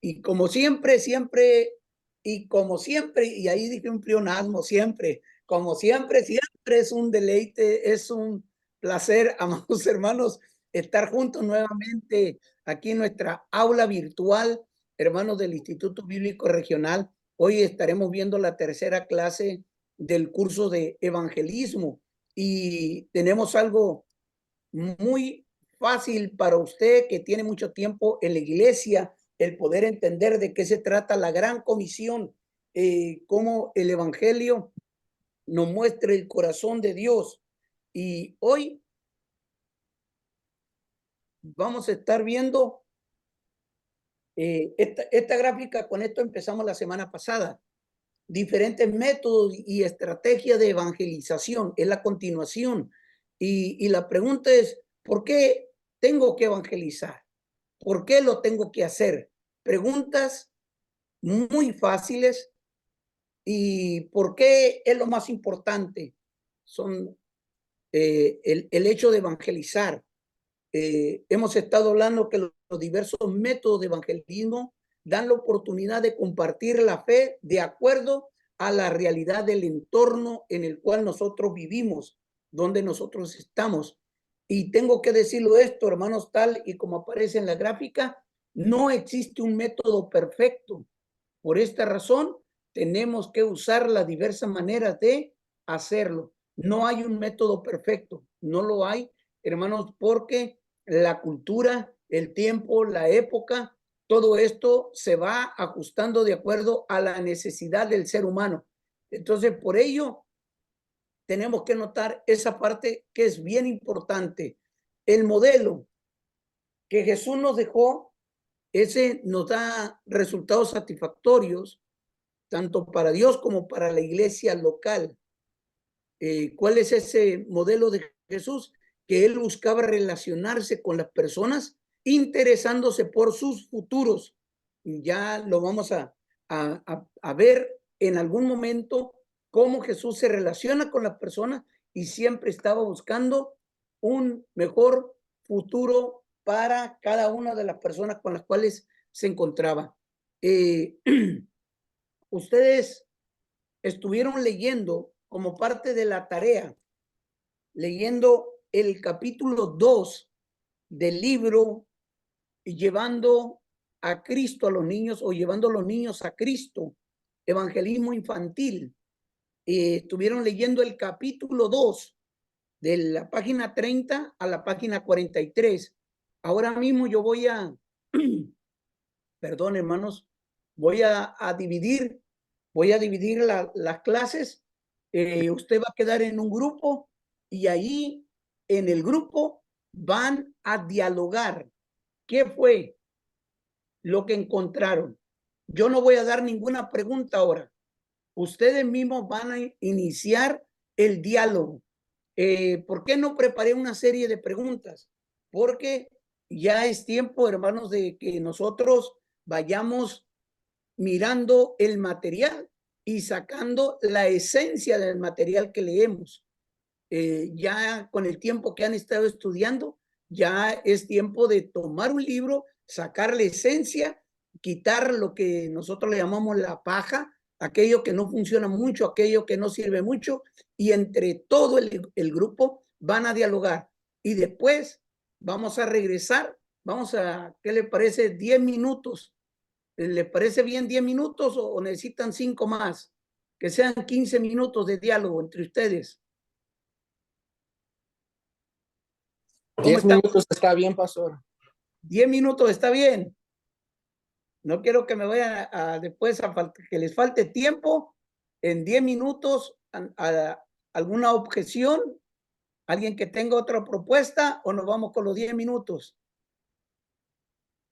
Y como siempre, siempre, y como siempre, y ahí dije un pleonasmo, siempre, como siempre, siempre es un deleite, es un placer, amados hermanos, estar juntos nuevamente aquí en nuestra aula virtual, hermanos del Instituto Bíblico Regional. Hoy estaremos viendo la tercera clase del curso de evangelismo y tenemos algo muy fácil para usted que tiene mucho tiempo en la iglesia, el poder entender de qué se trata la gran comisión, cómo el evangelio nos muestra el corazón de Dios. Y hoy vamos a estar viendo esta gráfica. Con esto empezamos la semana pasada. Diferentes métodos y estrategias de evangelización, es la continuación. Y la pregunta es, ¿por qué tengo que evangelizar? ¿Por qué lo tengo que hacer? Preguntas muy fáciles. ¿Y por qué es lo más importante? Son el hecho de evangelizar. Hemos estado hablando que los diversos métodos de evangelismo dan la oportunidad de compartir la fe de acuerdo a la realidad del entorno en el cual nosotros vivimos, donde nosotros estamos. Y tengo que decirlo esto, hermanos, tal y como aparece en la gráfica, no existe un método perfecto. Por esta razón, tenemos que usar las diversas maneras de hacerlo. No hay un método perfecto, no lo hay, hermanos, porque la cultura, el tiempo, la época, todo esto se va ajustando de acuerdo a la necesidad del ser humano. Entonces, por ello, tenemos que notar esa parte que es bien importante. El modelo que Jesús nos dejó, ese nos da resultados satisfactorios, tanto para Dios como para la iglesia local. ¿Cuál es ese modelo de Jesús? Que él buscaba relacionarse con las personas interesándose por sus futuros. Ya lo vamos a ver en algún momento cómo Jesús se relaciona con las personas y siempre estaba buscando un mejor futuro para cada una de las personas con las cuales se encontraba. Ustedes estuvieron leyendo como parte de la tarea, leyendo el capítulo 2 del libro Llevando a Cristo a los niños o llevando a los niños a Cristo, evangelismo infantil. Estuvieron leyendo el capítulo 2 de la página 30 a la página 43. Ahora mismo yo voy a, perdón hermanos, voy a dividir las clases. Usted va a quedar en un grupo y ahí en el grupo van a dialogar. ¿Qué fue lo que encontraron? Yo no voy a dar ninguna pregunta ahora. Ustedes mismos van a iniciar el diálogo. ¿Por qué no preparé una serie de preguntas? Porque ya es tiempo, hermanos, de que nosotros vayamos mirando el material y sacando la esencia del material que leemos. Ya con el tiempo que han estado estudiando, ya es tiempo de tomar un libro, sacar la esencia, quitar lo que nosotros le llamamos la paja, aquello que no funciona mucho, aquello que no sirve mucho, y entre todo el grupo van a dialogar. Y después vamos a regresar, vamos a, ¿qué le parece? 10 minutos. ¿Le parece bien 10 minutos o necesitan 5 más? Que sean 15 minutos de diálogo entre ustedes. ¿Cómo 10 están? minutos está bien, pastor. 10 minutos está bien. No quiero que me vayan después que les falte tiempo. En 10 minutos, alguna objeción, alguien que tenga otra propuesta, o nos vamos con los 10 minutos.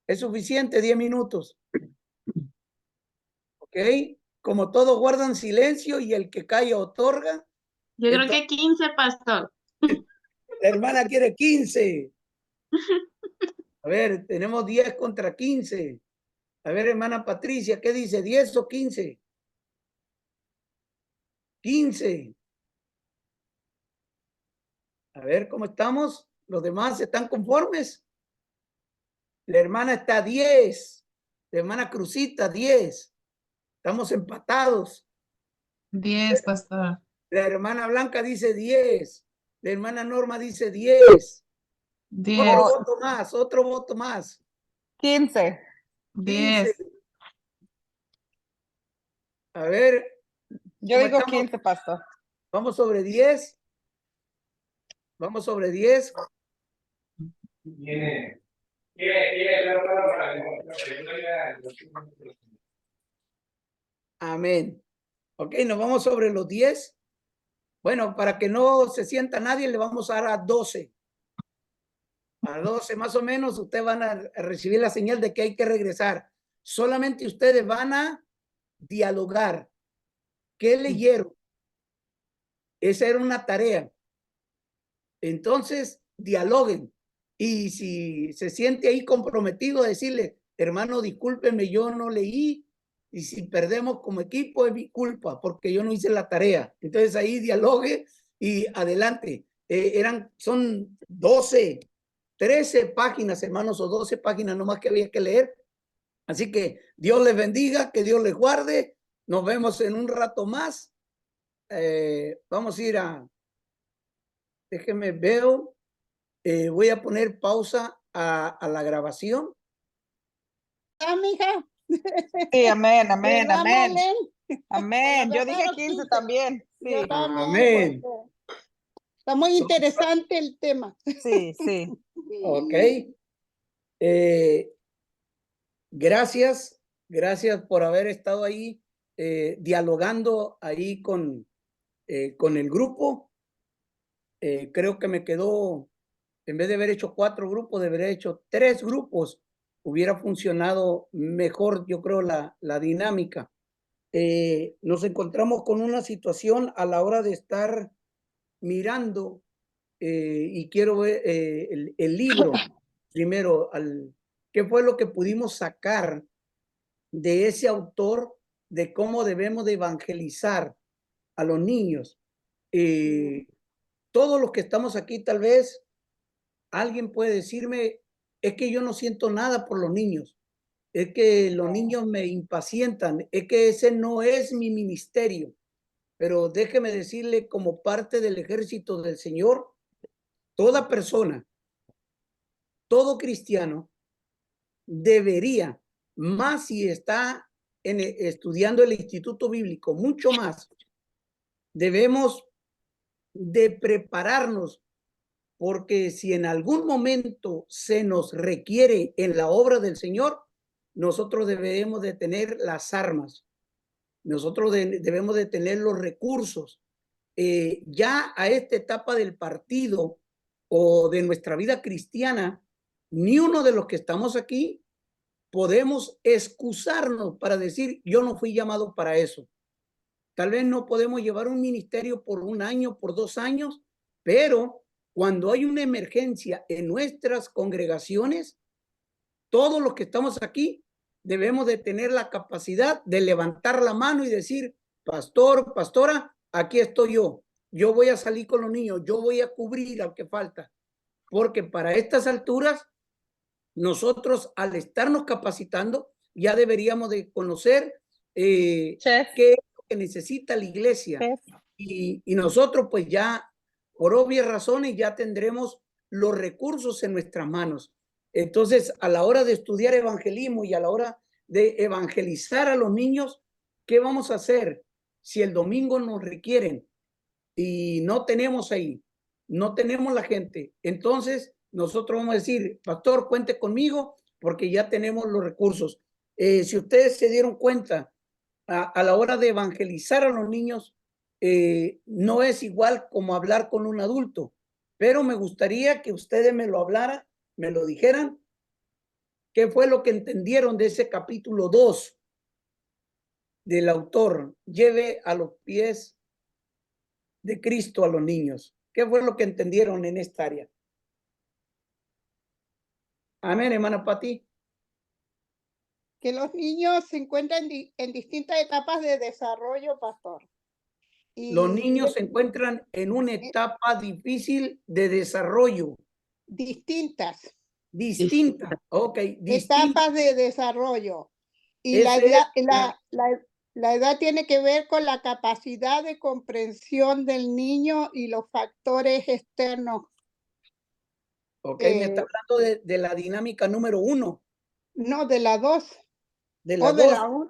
¿Es suficiente 10 minutos? ¿Ok? Como todos guardan silencio y el que calla otorga. Yo creo Entonces, que 15, pastor. la hermana quiere 15. A ver, tenemos 10 contra 15. A ver, hermana Patricia, ¿qué dice? ¿10 o 15? 15. A ver cómo estamos. ¿Los demás están conformes? La hermana está a 10. La hermana Cruzita, 10. Estamos empatados. 10, pastor. La hermana Blanca dice 10. La hermana Norma dice 10. 10, Otro voto más. 15. 10. 15. A ver. Yo ¿cómo digo estamos? 15, pastor. Vamos sobre 10. Vamos sobre 10. Amén. Ok, nos vamos sobre los 10. Bueno, para que no se sienta nadie, le vamos a dar a 12. A 12 más o menos, ustedes van a recibir la señal de que hay que regresar. Solamente ustedes van a dialogar. ¿Qué leyeron? Esa era una tarea. Entonces, dialoguen. Y si se siente ahí comprometido a decirle, hermano, discúlpeme, yo no leí. Y si perdemos como equipo es mi culpa porque yo no hice la tarea. Entonces ahí dialogue y adelante. Son 12, 13 páginas, hermanos, o 12 páginas nomás que había que leer. Así que Dios les bendiga, que Dios les guarde. Nos vemos en un rato más. Vamos a ir a... Déjenme veo. Voy a poner pausa a la grabación. Ah, mija. Sí, amén, amén, ¿Verdad, amén. Marlene? Amén. Yo dije Claro, 15 15. también. Sí, Yo también, Amén. porque está muy interesante el tema. sí, sí. Ok. Gracias por haber estado ahí dialogando ahí con el grupo. Creo que me quedó, en vez de haber hecho 4 grupos, debería haber hecho 3 grupos. Hubiera funcionado mejor, yo creo, la dinámica. Nos encontramos con una situación a la hora de estar mirando y quiero ver el libro primero, qué fue lo que pudimos sacar de ese autor de cómo debemos de evangelizar a los niños. Todos los que estamos aquí, tal vez alguien puede decirme, es que yo no siento nada por los niños, es que los niños me impacientan, es que ese no es mi ministerio. Pero déjeme decirle, como parte del ejército del Señor, toda persona, todo cristiano debería, más si está estudiando el Instituto Bíblico, mucho más, debemos de prepararnos, porque si en algún momento se nos requiere en la obra del Señor, nosotros debemos de tener las armas, nosotros debemos de tener los recursos. Ya a esta etapa del partido o de nuestra vida cristiana, ni uno de los que estamos aquí podemos excusarnos para decir, yo no fui llamado para eso. Tal vez no podemos llevar un ministerio por 1 año, por 2 años, pero cuando hay una emergencia en nuestras congregaciones, todos los que estamos aquí debemos de tener la capacidad de levantar la mano y decir, pastor, pastora, aquí estoy yo. Yo voy a salir con los niños, yo voy a cubrir al que falta. Porque para estas alturas, nosotros al estarnos capacitando, ya deberíamos de conocer qué es lo que necesita la iglesia. Y nosotros pues ya, por obvias razones, ya tendremos los recursos en nuestras manos. Entonces, a la hora de estudiar evangelismo y a la hora de evangelizar a los niños, ¿qué vamos a hacer si el domingo nos requieren y no tenemos ahí, no tenemos la gente? Entonces, nosotros vamos a decir, pastor, cuente conmigo porque ya tenemos los recursos. Si ustedes se dieron cuenta, a la hora de evangelizar a los niños, no es igual como hablar con un adulto, pero me gustaría que ustedes me lo hablaran, me lo dijeran, qué fue lo que entendieron de ese capítulo 2 del autor, lleve a los pies de Cristo a los niños. ¿Qué fue lo que entendieron en esta área? Amén, hermana Pati. Que los niños se encuentran en distintas etapas de desarrollo, pastor. Los niños se encuentran en una etapa difícil de desarrollo. Distintas. Distinta, ok. Distinta. Etapas de desarrollo. Y la Ese edad, es la edad tiene que ver con la capacidad de comprensión del niño y los factores externos. Ok, me está Eh, hablando de la dinámica número 1, no, de la 2 de o la de 2, la 1.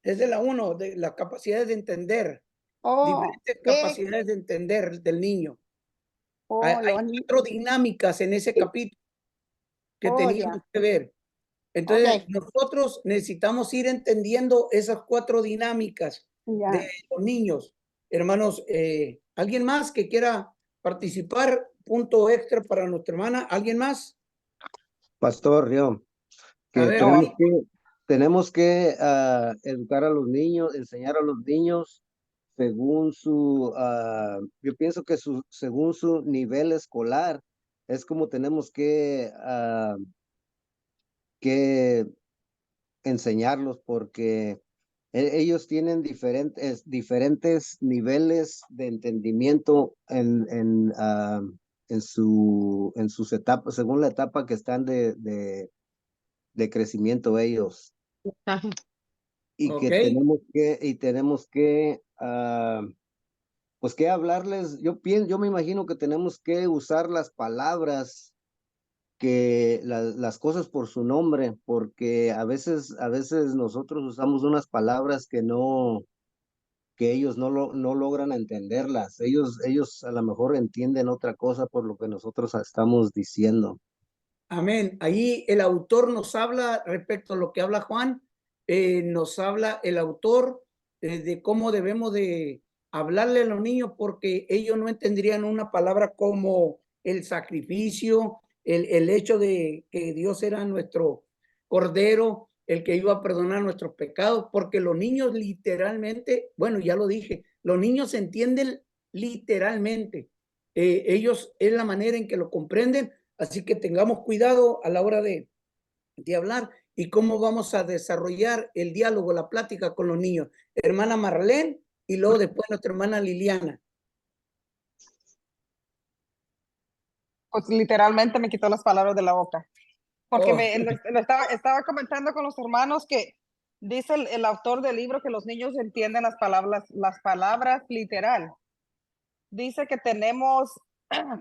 es de la 1, de las capacidades de entender, Oh, diferentes capacidades de entender del niño. Hay, oh, hay 4 dinámicas en ese capítulo que oh, ya. teníamos que ver. Ok, Entonces, nosotros necesitamos ir entendiendo esas 4 dinámicas de ya. los niños. Hermanos, ¿alguien más que quiera participar? Punto extra para nuestra hermana. ¿Alguien más? Pastor, yo, A que ver, tenemos que educar a los niños, enseñar a los niños según su, yo pienso que según su nivel escolar, es como tenemos que enseñarlos porque ellos tienen diferentes niveles de entendimiento en sus etapas, según la etapa que están de crecimiento ellos. Ajá. Y ok. que tenemos que pues que hablarles. Yo me imagino que tenemos que usar las palabras, que las cosas por su nombre, porque a veces nosotros usamos unas palabras que ellos no logran entenderlas. Ellos a lo mejor entienden otra cosa por lo que nosotros estamos diciendo. Amén. Ahí el autor nos habla respecto a lo que habla Juan, nos habla el autor de cómo debemos de hablarle a los niños porque ellos no entenderían una palabra como el sacrificio, el hecho de que Dios era nuestro cordero, el que iba a perdonar nuestros pecados, porque los niños literalmente, bueno, ya lo dije, los niños entienden literalmente. Ellos es la manera en que lo comprenden. Así que tengamos cuidado a la hora de hablar y cómo vamos a desarrollar el diálogo, la plática con los niños. Hermana Marlene y luego después nuestra hermana Liliana. Pues literalmente me quitó las palabras de la boca. Porque Oh, estaba comentando con los hermanos que dice el autor del libro que los niños entienden las palabras literal. Dice que tenemos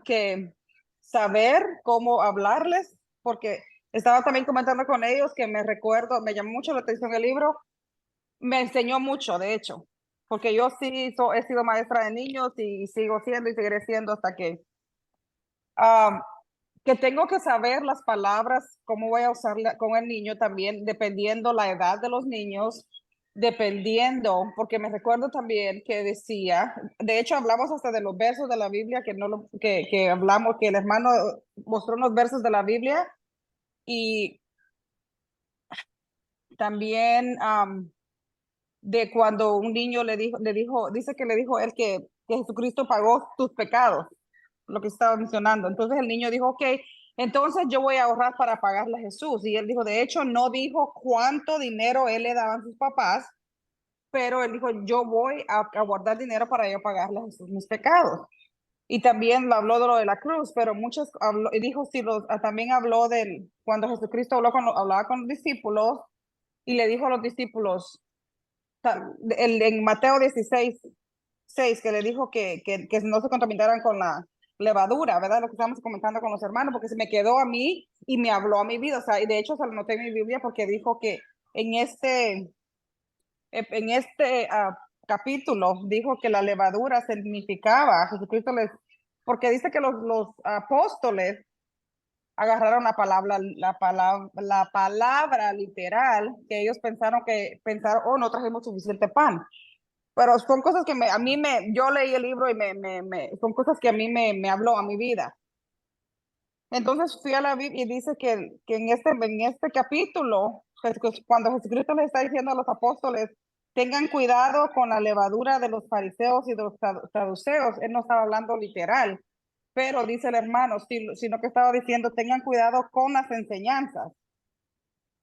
que saber cómo hablarles, porque estaba también comentando con ellos que me llamó mucho la atención el libro, me enseñó mucho, de hecho, porque yo sí he sido maestra de niños y sigo siendo y seguiré siendo hasta que tengo que saber las palabras, cómo voy a usarla con el niño también, dependiendo la edad de los niños, dependiendo, porque me recuerdo también que decía, de hecho hablamos hasta de los versos de la Biblia, que hablamos, que el hermano mostró unos versos de la Biblia y también de cuando un niño dice que le dijo él que Jesucristo pagó tus pecados, lo que estaba mencionando. Entonces el niño dijo, ok, entonces yo voy a ahorrar para pagarle a Jesús. Y él dijo, de hecho, no dijo cuánto dinero él le daban sus papás, pero él dijo, yo voy a guardar dinero para yo pagarle a Jesús mis pecados. Y también habló de lo de la cruz, pero y dijo, también habló cuando Jesucristo hablaba con los discípulos y le dijo a los discípulos, en Mateo 16:6, que le dijo que no se contaminaran con la levadura, ¿verdad? Lo que estábamos comentando con los hermanos, porque se me quedó a mí y me habló a mi vida, o sea, y de hecho se lo noté en mi Biblia porque dijo que en este capítulo dijo que la levadura significaba, Jesucristo porque dice que los apóstoles agarraron la palabra literal, que ellos pensaron, oh, no trajimos suficiente pan. Pero son cosas que yo leí el libro y son cosas que a mí me habló a mi vida. Entonces fui a la Biblia y dice que en este capítulo, cuando Jesucristo les está diciendo a los apóstoles, tengan cuidado con la levadura de los fariseos y de los saduceos, él no estaba hablando literal, pero dice el hermano, sino que estaba diciendo, tengan cuidado con las enseñanzas.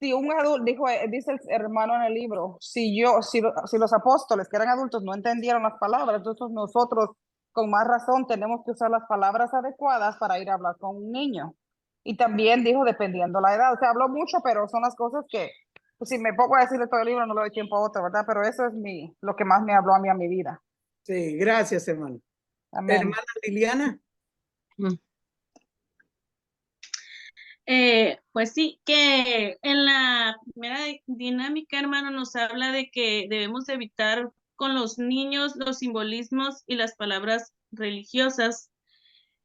Si un adulto, dice el hermano en el libro, si los apóstoles que eran adultos no entendieron las palabras, entonces nosotros con más razón tenemos que usar las palabras adecuadas para ir a hablar con un niño. Y también dijo, dependiendo la edad, o sea, habló mucho, pero son las cosas que Pues si me pongo a decirle todo el libro, no le doy tiempo a otro, ¿verdad? Pero eso es lo que más me habló a mí a mi vida. Sí, gracias, hermano. Amén. Hermana Liliana. Pues sí, que en la primera dinámica, hermano, nos habla de que debemos evitar con los niños los simbolismos y las palabras religiosas.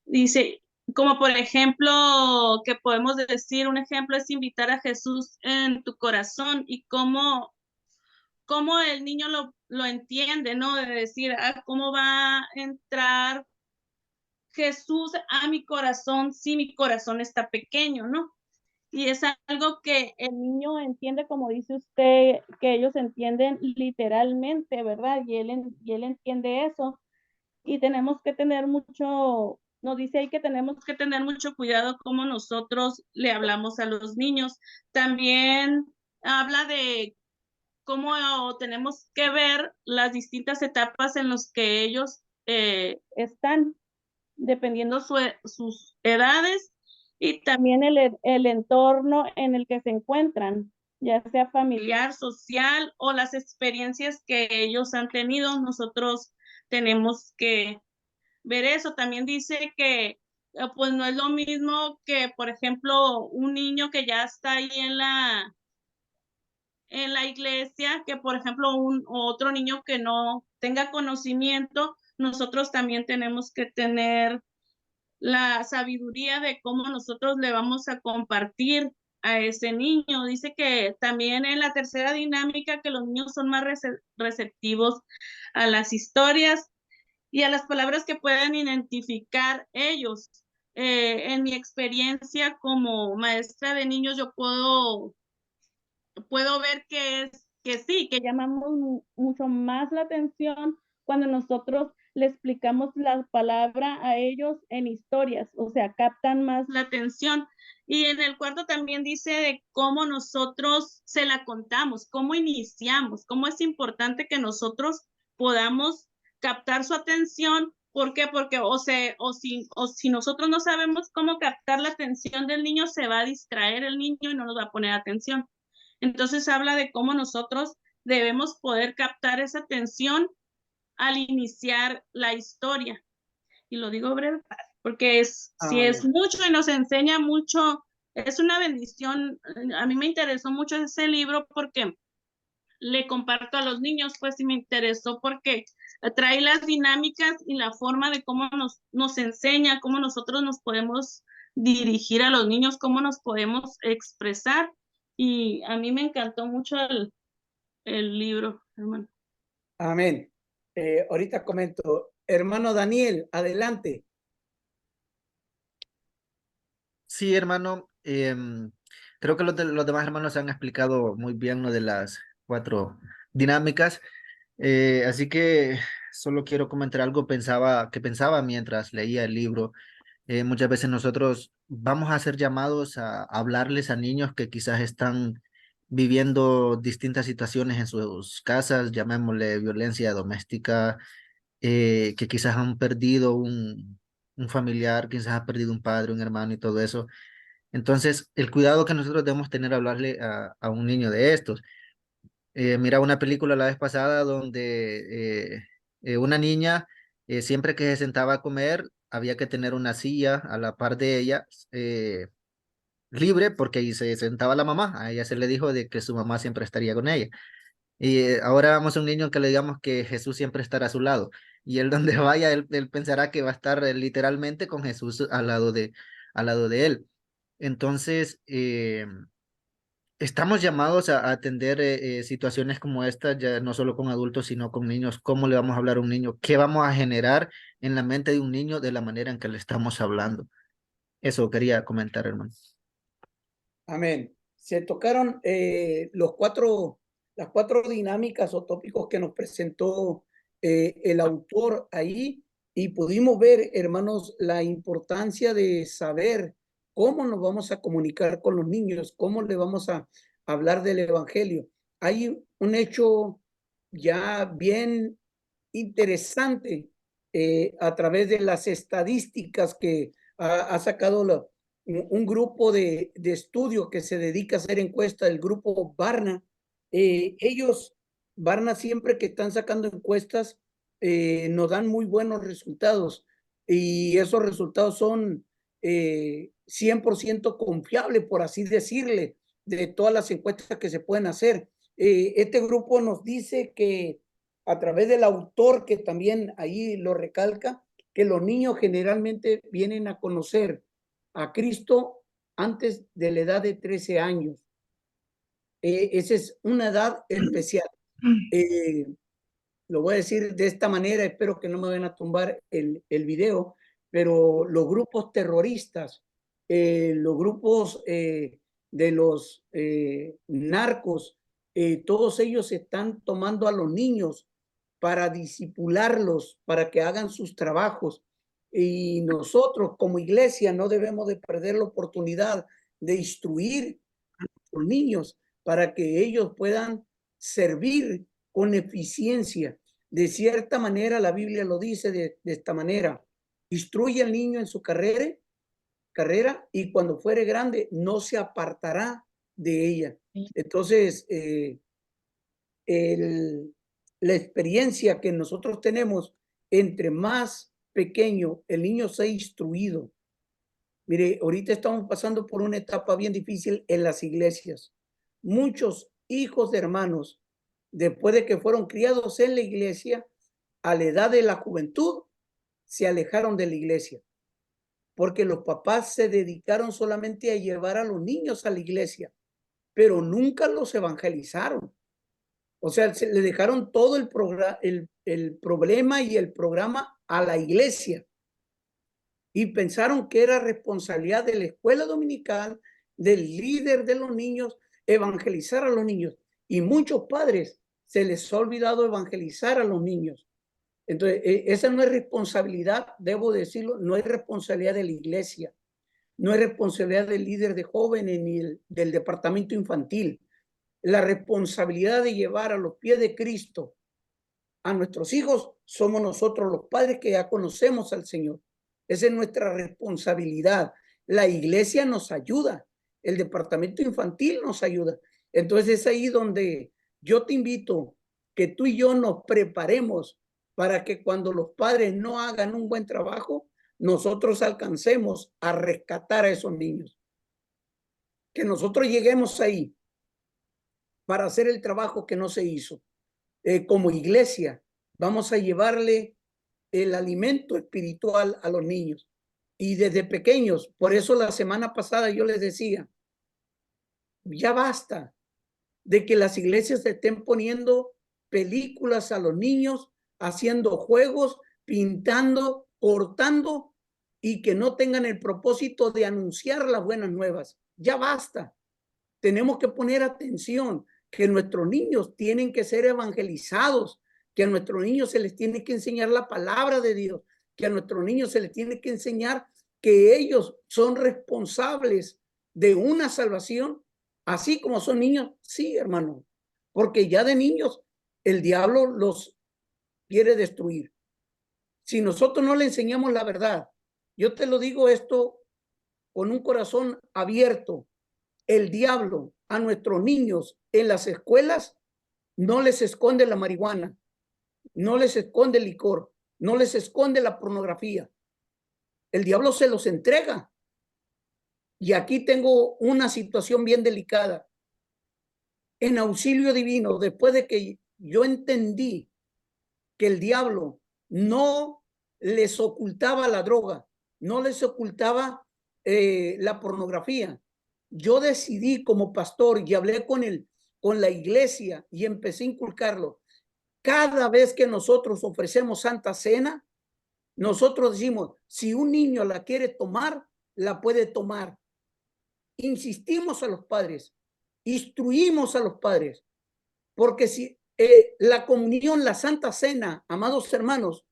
Dice, como por ejemplo, que podemos decir, un ejemplo es invitar a Jesús en tu corazón y cómo el niño lo entiende, ¿no? De decir, ¿cómo va a entrar Jesús a mi corazón si mi corazón está pequeño, ¿no? Y es algo que el niño entiende, como dice usted, que ellos entienden literalmente, ¿verdad? Y él entiende eso. Y tenemos que tener mucho, nos dice ahí que tenemos que tener mucho cuidado cómo nosotros le hablamos a los niños. También habla de cómo tenemos que ver las distintas etapas en las que ellos están, dependiendo sus edades y también el entorno en el que se encuentran, ya sea familiar, social o las experiencias que ellos han tenido. Nosotros tenemos que ver eso. También dice que pues no es lo mismo que, por ejemplo, un niño que ya está ahí en la iglesia, que por ejemplo otro niño que no tenga conocimiento. Nosotros también tenemos que tener la sabiduría de cómo nosotros le vamos a compartir a ese niño. Dice que también en la tercera dinámica que los niños son más receptivos a las historias y a las palabras que puedan identificar ellos. En mi experiencia como maestra de niños, yo puedo ver que sí, que llamamos mucho más la atención cuando nosotros le explicamos la palabra a ellos en historias, o sea, captan más la atención. Y en el cuarto también dice de cómo nosotros se la contamos, cómo iniciamos, cómo es importante que nosotros podamos captar su atención. ¿Por qué? Porque si nosotros no sabemos cómo captar la atención del niño, se va a distraer el niño y no nos va a poner atención. Entonces habla de cómo nosotros debemos poder captar esa atención al iniciar la historia. Y lo digo breve, porque si es mucho y nos enseña mucho, es una bendición. A mí me interesó mucho ese libro porque le comparto a los niños, pues sí me interesó porque trae las dinámicas y la forma de cómo nos enseña, cómo nosotros nos podemos dirigir a los niños, cómo nos podemos expresar. Y a mí me encantó mucho el libro, hermano. Amén. Ahorita comento. Hermano Daniel, adelante. Sí, hermano. Creo que los demás hermanos han explicado muy bien lo de las 4 dinámicas. Así que solo quiero comentar algo que pensaba mientras leía el libro. Muchas veces nosotros vamos a ser llamados a hablarles a niños que quizás están viviendo distintas situaciones en sus casas, llamémosle violencia doméstica, que quizás han perdido un familiar, quizás han perdido un padre, un hermano y todo eso. Entonces, el cuidado que nosotros debemos tener a hablarle a un niño de estos. Mira una película la vez pasada donde una niña, siempre que se sentaba a comer, había que tener una silla a la par de ella, libre, porque ahí se sentaba la mamá. A ella se le dijo de que su mamá siempre estaría con ella. Y ahora vamos a un niño que le digamos que Jesús siempre estará a su lado. Y él donde vaya, él pensará que va a estar literalmente con Jesús al lado de él. Entonces, estamos llamados a atender situaciones como esta, ya no solo con adultos, sino con niños. ¿Cómo le vamos a hablar a un niño? ¿Qué vamos a generar en la mente de un niño de la manera en que le estamos hablando? Eso quería comentar, hermano. Amén. Se tocaron las 4 dinámicas o tópicos que nos presentó el autor ahí y pudimos ver, hermanos, la importancia de saber cómo nos vamos a comunicar con los niños, cómo le vamos a hablar del evangelio. Hay un hecho ya bien interesante a través de las estadísticas que ha sacado un grupo de estudio que se dedica a hacer encuestas, el grupo Barna. Barna siempre que están sacando encuestas, nos dan muy buenos resultados y esos resultados son 100% confiables, por así decirle, de todas las encuestas que se pueden hacer. Este grupo nos dice que a través del autor, que también ahí lo recalca, que los niños generalmente vienen a conocer a Cristo antes de la edad de 13 años. Esa es una edad especial. Lo voy a decir de esta manera, espero que no me vayan a tumbar el video, pero los grupos terroristas, los grupos de los narcos, todos ellos están tomando a los niños para disipularlos, para que hagan sus trabajos. Y nosotros como iglesia no debemos de perder la oportunidad de instruir a los niños para que ellos puedan servir con eficiencia. De cierta manera, la Biblia lo dice de esta manera: instruye al niño en su carrera y cuando fuere grande no se apartará de ella. Entonces, la experiencia que nosotros tenemos, entre más pequeño el niño sea instruido. Mire, ahorita estamos pasando por una etapa bien difícil en las iglesias. Muchos hijos de hermanos, después de que fueron criados en la iglesia, a la edad de la juventud, se alejaron de la iglesia, porque los papás se dedicaron solamente a llevar a los niños a la iglesia, pero nunca los evangelizaron. O sea, le dejaron todo el problema y el programa a la iglesia y pensaron que era responsabilidad de la escuela dominical, del líder de los niños, evangelizar a los niños. Y muchos padres se les ha olvidado evangelizar a los niños. Entonces, esa no es responsabilidad, debo decirlo, no es responsabilidad de la iglesia, no es responsabilidad del líder de jóvenes ni del departamento infantil. La responsabilidad de llevar a los pies de Cristo a nuestros hijos somos nosotros los padres que ya conocemos al Señor. Esa es nuestra responsabilidad. La iglesia nos ayuda, el departamento infantil nos ayuda. Entonces es ahí donde yo te invito que tú y yo nos preparemos para que cuando los padres no hagan un buen trabajo, nosotros alcancemos a rescatar a esos niños. Que nosotros lleguemos ahí para hacer el trabajo que no se hizo. Como iglesia, vamos a llevarle el alimento espiritual a los niños. Y desde pequeños, por eso la semana pasada yo les decía, ya basta de que las iglesias estén poniendo películas a los niños, haciendo juegos, pintando, cortando, y que no tengan el propósito de anunciar las buenas nuevas. Ya basta. Tenemos que poner atención, que nuestros niños tienen que ser evangelizados, que a nuestros niños se les tiene que enseñar la palabra de Dios, que a nuestros niños se les tiene que enseñar que ellos son responsables de una salvación, así como son niños. Sí, hermano, porque ya de niños el diablo los quiere destruir. Si nosotros no le enseñamos la verdad, yo te lo digo esto con un corazón abierto, el diablo a nuestros niños en las escuelas no les esconde la marihuana, no les esconde el licor, no les esconde la pornografía. El diablo se los entrega. Y aquí tengo una situación bien delicada. En Auxilio Divino, después de que yo entendí que el diablo no les ocultaba la droga, no les ocultaba la pornografía, yo decidí como pastor y hablé con la iglesia y empecé a inculcarlo. Cada vez que nosotros ofrecemos Santa Cena, nosotros decimos, si un niño la quiere tomar, la puede tomar. Insistimos a los padres, instruimos a los padres, porque si la comunión, la Santa Cena, amados hermanos,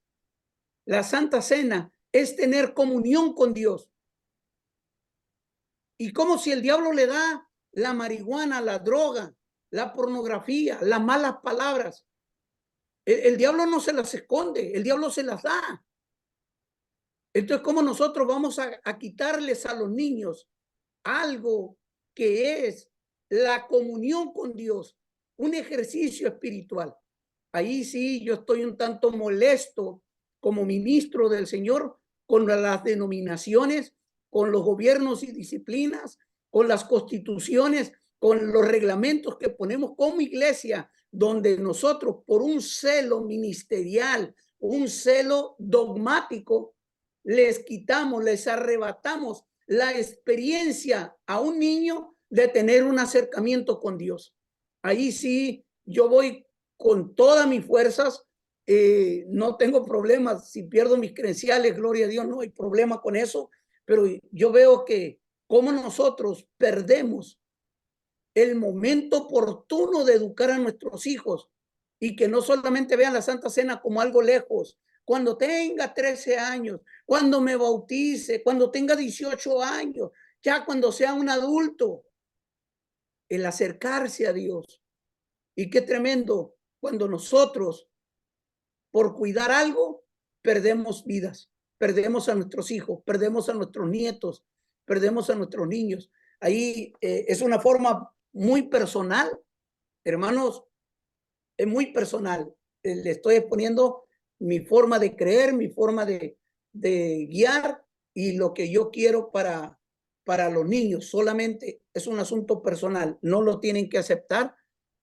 la Santa Cena es tener comunión con Dios. Y como si el diablo le da la marihuana, la droga, la pornografía, las malas palabras. El diablo no se las esconde, el diablo se las da. Entonces, ¿cómo nosotros vamos a quitarles a los niños algo que es la comunión con Dios, un ejercicio espiritual? Ahí sí yo estoy un tanto molesto como ministro del Señor con las denominaciones, con los gobiernos y disciplinas, con las constituciones, con los reglamentos que ponemos como iglesia, donde nosotros por un celo ministerial, un celo dogmático, les quitamos, les arrebatamos la experiencia a un niño de tener un acercamiento con Dios. Ahí sí yo voy con todas mis fuerzas, no tengo problemas, si pierdo mis credenciales, gloria a Dios, no hay problema con eso, pero yo veo que como nosotros perdemos el momento oportuno de educar a nuestros hijos y que no solamente vean la Santa Cena como algo lejos. Cuando tenga 13 años, cuando me bautice, cuando tenga 18 años, ya cuando sea un adulto, el acercarse a Dios. Y qué tremendo cuando nosotros, por cuidar algo, perdemos vidas, perdemos a nuestros hijos, perdemos a nuestros nietos, perdemos a nuestros niños. Ahí es una forma muy personal, hermanos, es muy personal. Le estoy exponiendo mi forma de creer, mi forma de guiar y lo que yo quiero para los niños. Solamente es un asunto personal, no lo tienen que aceptar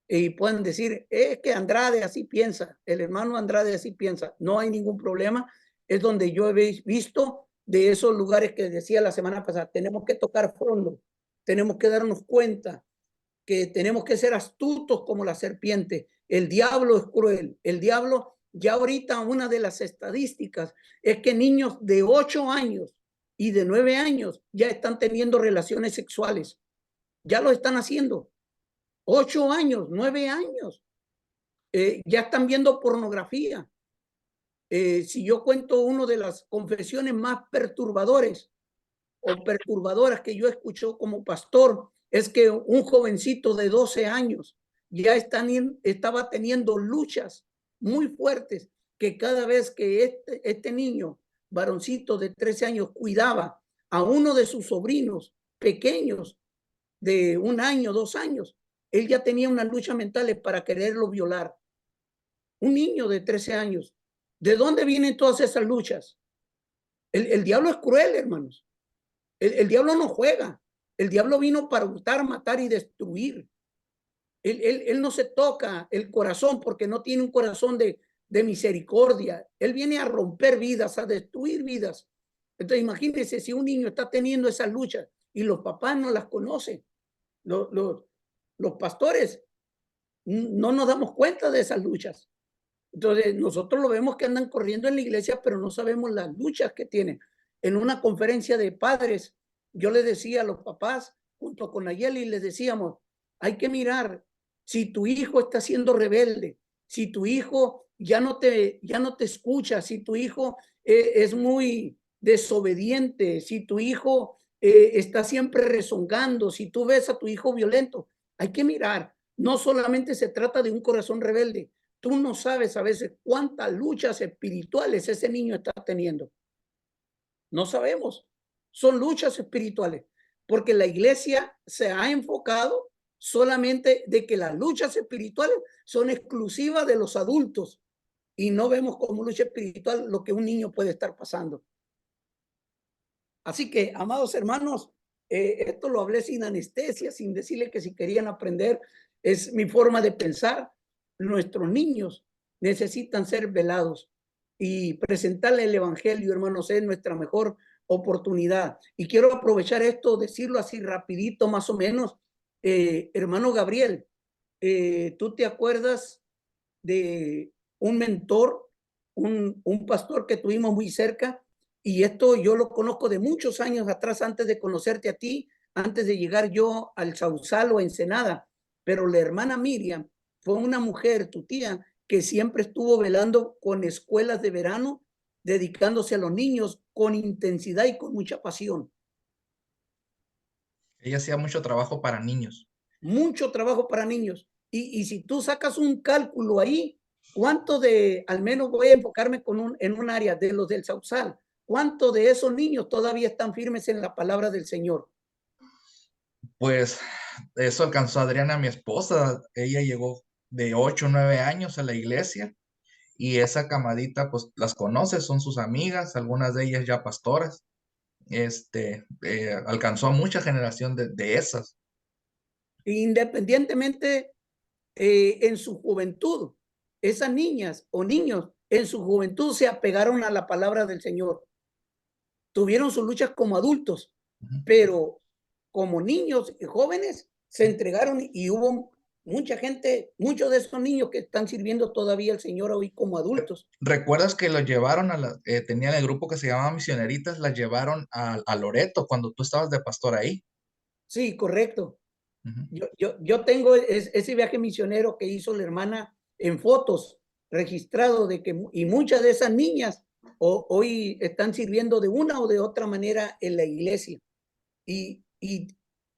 y pueden decir, es que Andrade así piensa, el hermano Andrade así piensa. No hay ningún problema. Es donde yo he visto de esos lugares que decía la semana pasada, tenemos que tocar fondo, tenemos que darnos cuenta que tenemos que ser astutos como la serpiente. El diablo es cruel. El diablo, ya ahorita una de las estadísticas es que niños de 8 años y de 9 años ya están teniendo relaciones sexuales. Ya lo están haciendo. 8 años, 9 años. Ya están viendo pornografía. Si yo cuento una de las confesiones más perturbadoras que yo escucho como pastor, es que un jovencito de 12 años ya estaba teniendo luchas muy fuertes, que cada vez que este niño, varoncito de 13 años, cuidaba a uno de sus sobrinos pequeños de 1 año, 2 años, él ya tenía unas luchas mentales para quererlo violar. Un niño de 13 años. ¿De dónde vienen todas esas luchas? El diablo es cruel, hermanos. El diablo no juega. El diablo vino para hurtar, matar y destruir. Él no se toca el corazón porque no tiene un corazón de misericordia. Él viene a romper vidas, a destruir vidas. Entonces imagínense si un niño está teniendo esas luchas y los papás no las conocen. Los pastores no nos damos cuenta de esas luchas. Entonces nosotros lo vemos que andan corriendo en la iglesia, pero no sabemos las luchas que tienen. En una conferencia de padres, yo les decía a los papás, junto con Nayeli, les decíamos, hay que mirar si tu hijo está siendo rebelde, si tu hijo ya no te escucha, si tu hijo es muy desobediente, si tu hijo está siempre rezongando, si tú ves a tu hijo violento, hay que mirar. No solamente se trata de un corazón rebelde. Tú no sabes a veces cuántas luchas espirituales ese niño está teniendo. No sabemos. Son luchas espirituales, porque la iglesia se ha enfocado solamente de que las luchas espirituales son exclusivas de los adultos y no vemos como lucha espiritual lo que un niño puede estar pasando. Así que, amados hermanos, esto lo hablé sin anestesia, sin decirle que si querían aprender, es mi forma de pensar. Nuestros niños necesitan ser velados y presentarle el evangelio, hermanos, es nuestra mejor oportunidad. Y quiero aprovechar esto, decirlo así rapidito, más o menos. Hermano Gabriel, ¿tú te acuerdas de un mentor, un pastor que tuvimos muy cerca? Y esto yo lo conozco de muchos años atrás, antes de conocerte a ti, antes de llegar yo al Sausal o a Ensenada. Pero la hermana Miriam fue una mujer, tu tía, que siempre estuvo velando con escuelas de verano, dedicándose a los niños con intensidad y con mucha pasión. Ella hacía mucho trabajo para niños. Mucho trabajo para niños. Y si tú sacas un cálculo ahí, ¿cuánto de, al menos voy a enfocarme en un área de los del Sausal? ¿cuántos de esos niños todavía están firmes en la palabra del Señor? Pues eso alcanzó a Adriana, mi esposa. Ella llegó de 8 o 9 años a la iglesia y esa camadita, pues las conoce, son sus amigas, algunas de ellas ya pastoras. Alcanzó a mucha generación de esas. Independientemente en su juventud, esas niñas o niños en su juventud se apegaron a la palabra del Señor. Tuvieron sus luchas como adultos, pero como niños y jóvenes se entregaron y hubo mucha gente, muchos de esos niños que están sirviendo todavía al Señor hoy como adultos. ¿Recuerdas que los llevaron tenían el grupo que se llamaba Misioneritas, las llevaron a Loreto cuando tú estabas de pastor ahí? Sí, correcto. Yo tengo ese viaje misionero que hizo la hermana en fotos registrado de que, y muchas de esas niñas hoy están sirviendo de una o de otra manera en la iglesia. Y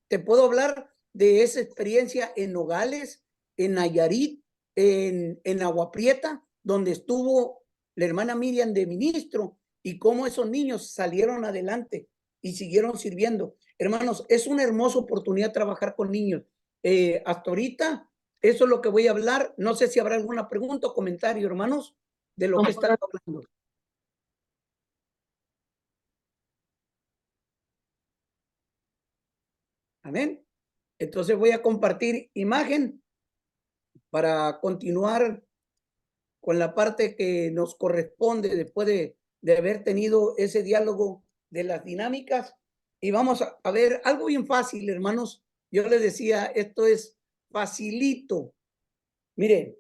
te puedo hablar de esa experiencia en Nogales, en Nayarit, en Agua Prieta, donde estuvo la hermana Miriam de ministro y cómo esos niños salieron adelante y siguieron sirviendo. Hermanos, es una hermosa oportunidad trabajar con niños. Hasta ahorita, eso es lo que voy a hablar. No sé si habrá alguna pregunta o comentario, hermanos, de lo que están hablando. Amén. Entonces voy a compartir imagen para continuar con la parte que nos corresponde después de haber tenido ese diálogo de las dinámicas. Y vamos a ver algo bien fácil, hermanos. Yo les decía, esto es facilito. Miren,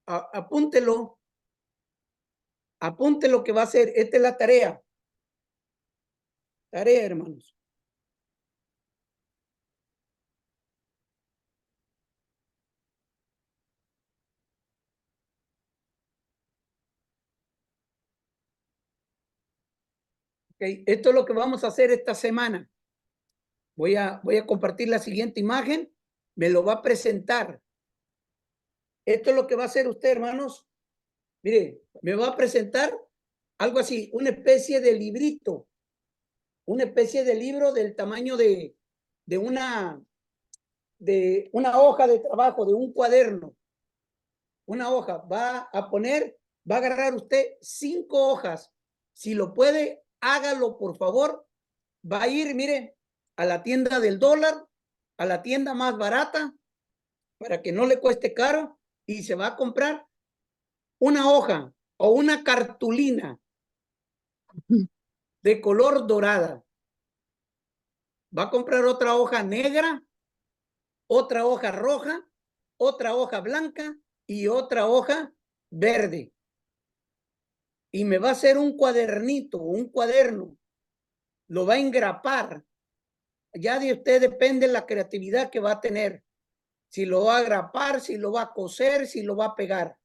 apúntelo. Apunte lo que va a hacer. Esta es la tarea. Tarea, hermanos. Okay. Esto es lo que vamos a hacer esta semana. Voy a compartir la siguiente imagen. Me lo va a presentar. Esto es lo que va a hacer usted, hermanos. Mire, me va a presentar algo así, una especie de librito, una especie de libro del tamaño de una hoja de trabajo, de un cuaderno. Una hoja. Va a agarrar usted 5 hojas. Si lo puede, hágalo, por favor. Va a ir, mire, a la tienda del dólar, a la tienda más barata, para que no le cueste caro, y se va a comprar una hoja o una cartulina de color dorada. Va a comprar otra hoja negra, otra hoja roja, otra hoja blanca y otra hoja verde. Y me va a hacer un cuadernito, un cuaderno. Lo va a engrapar. Ya de usted depende la creatividad que va a tener. Si lo va a agrapar, si lo va a coser, si lo va a pegar.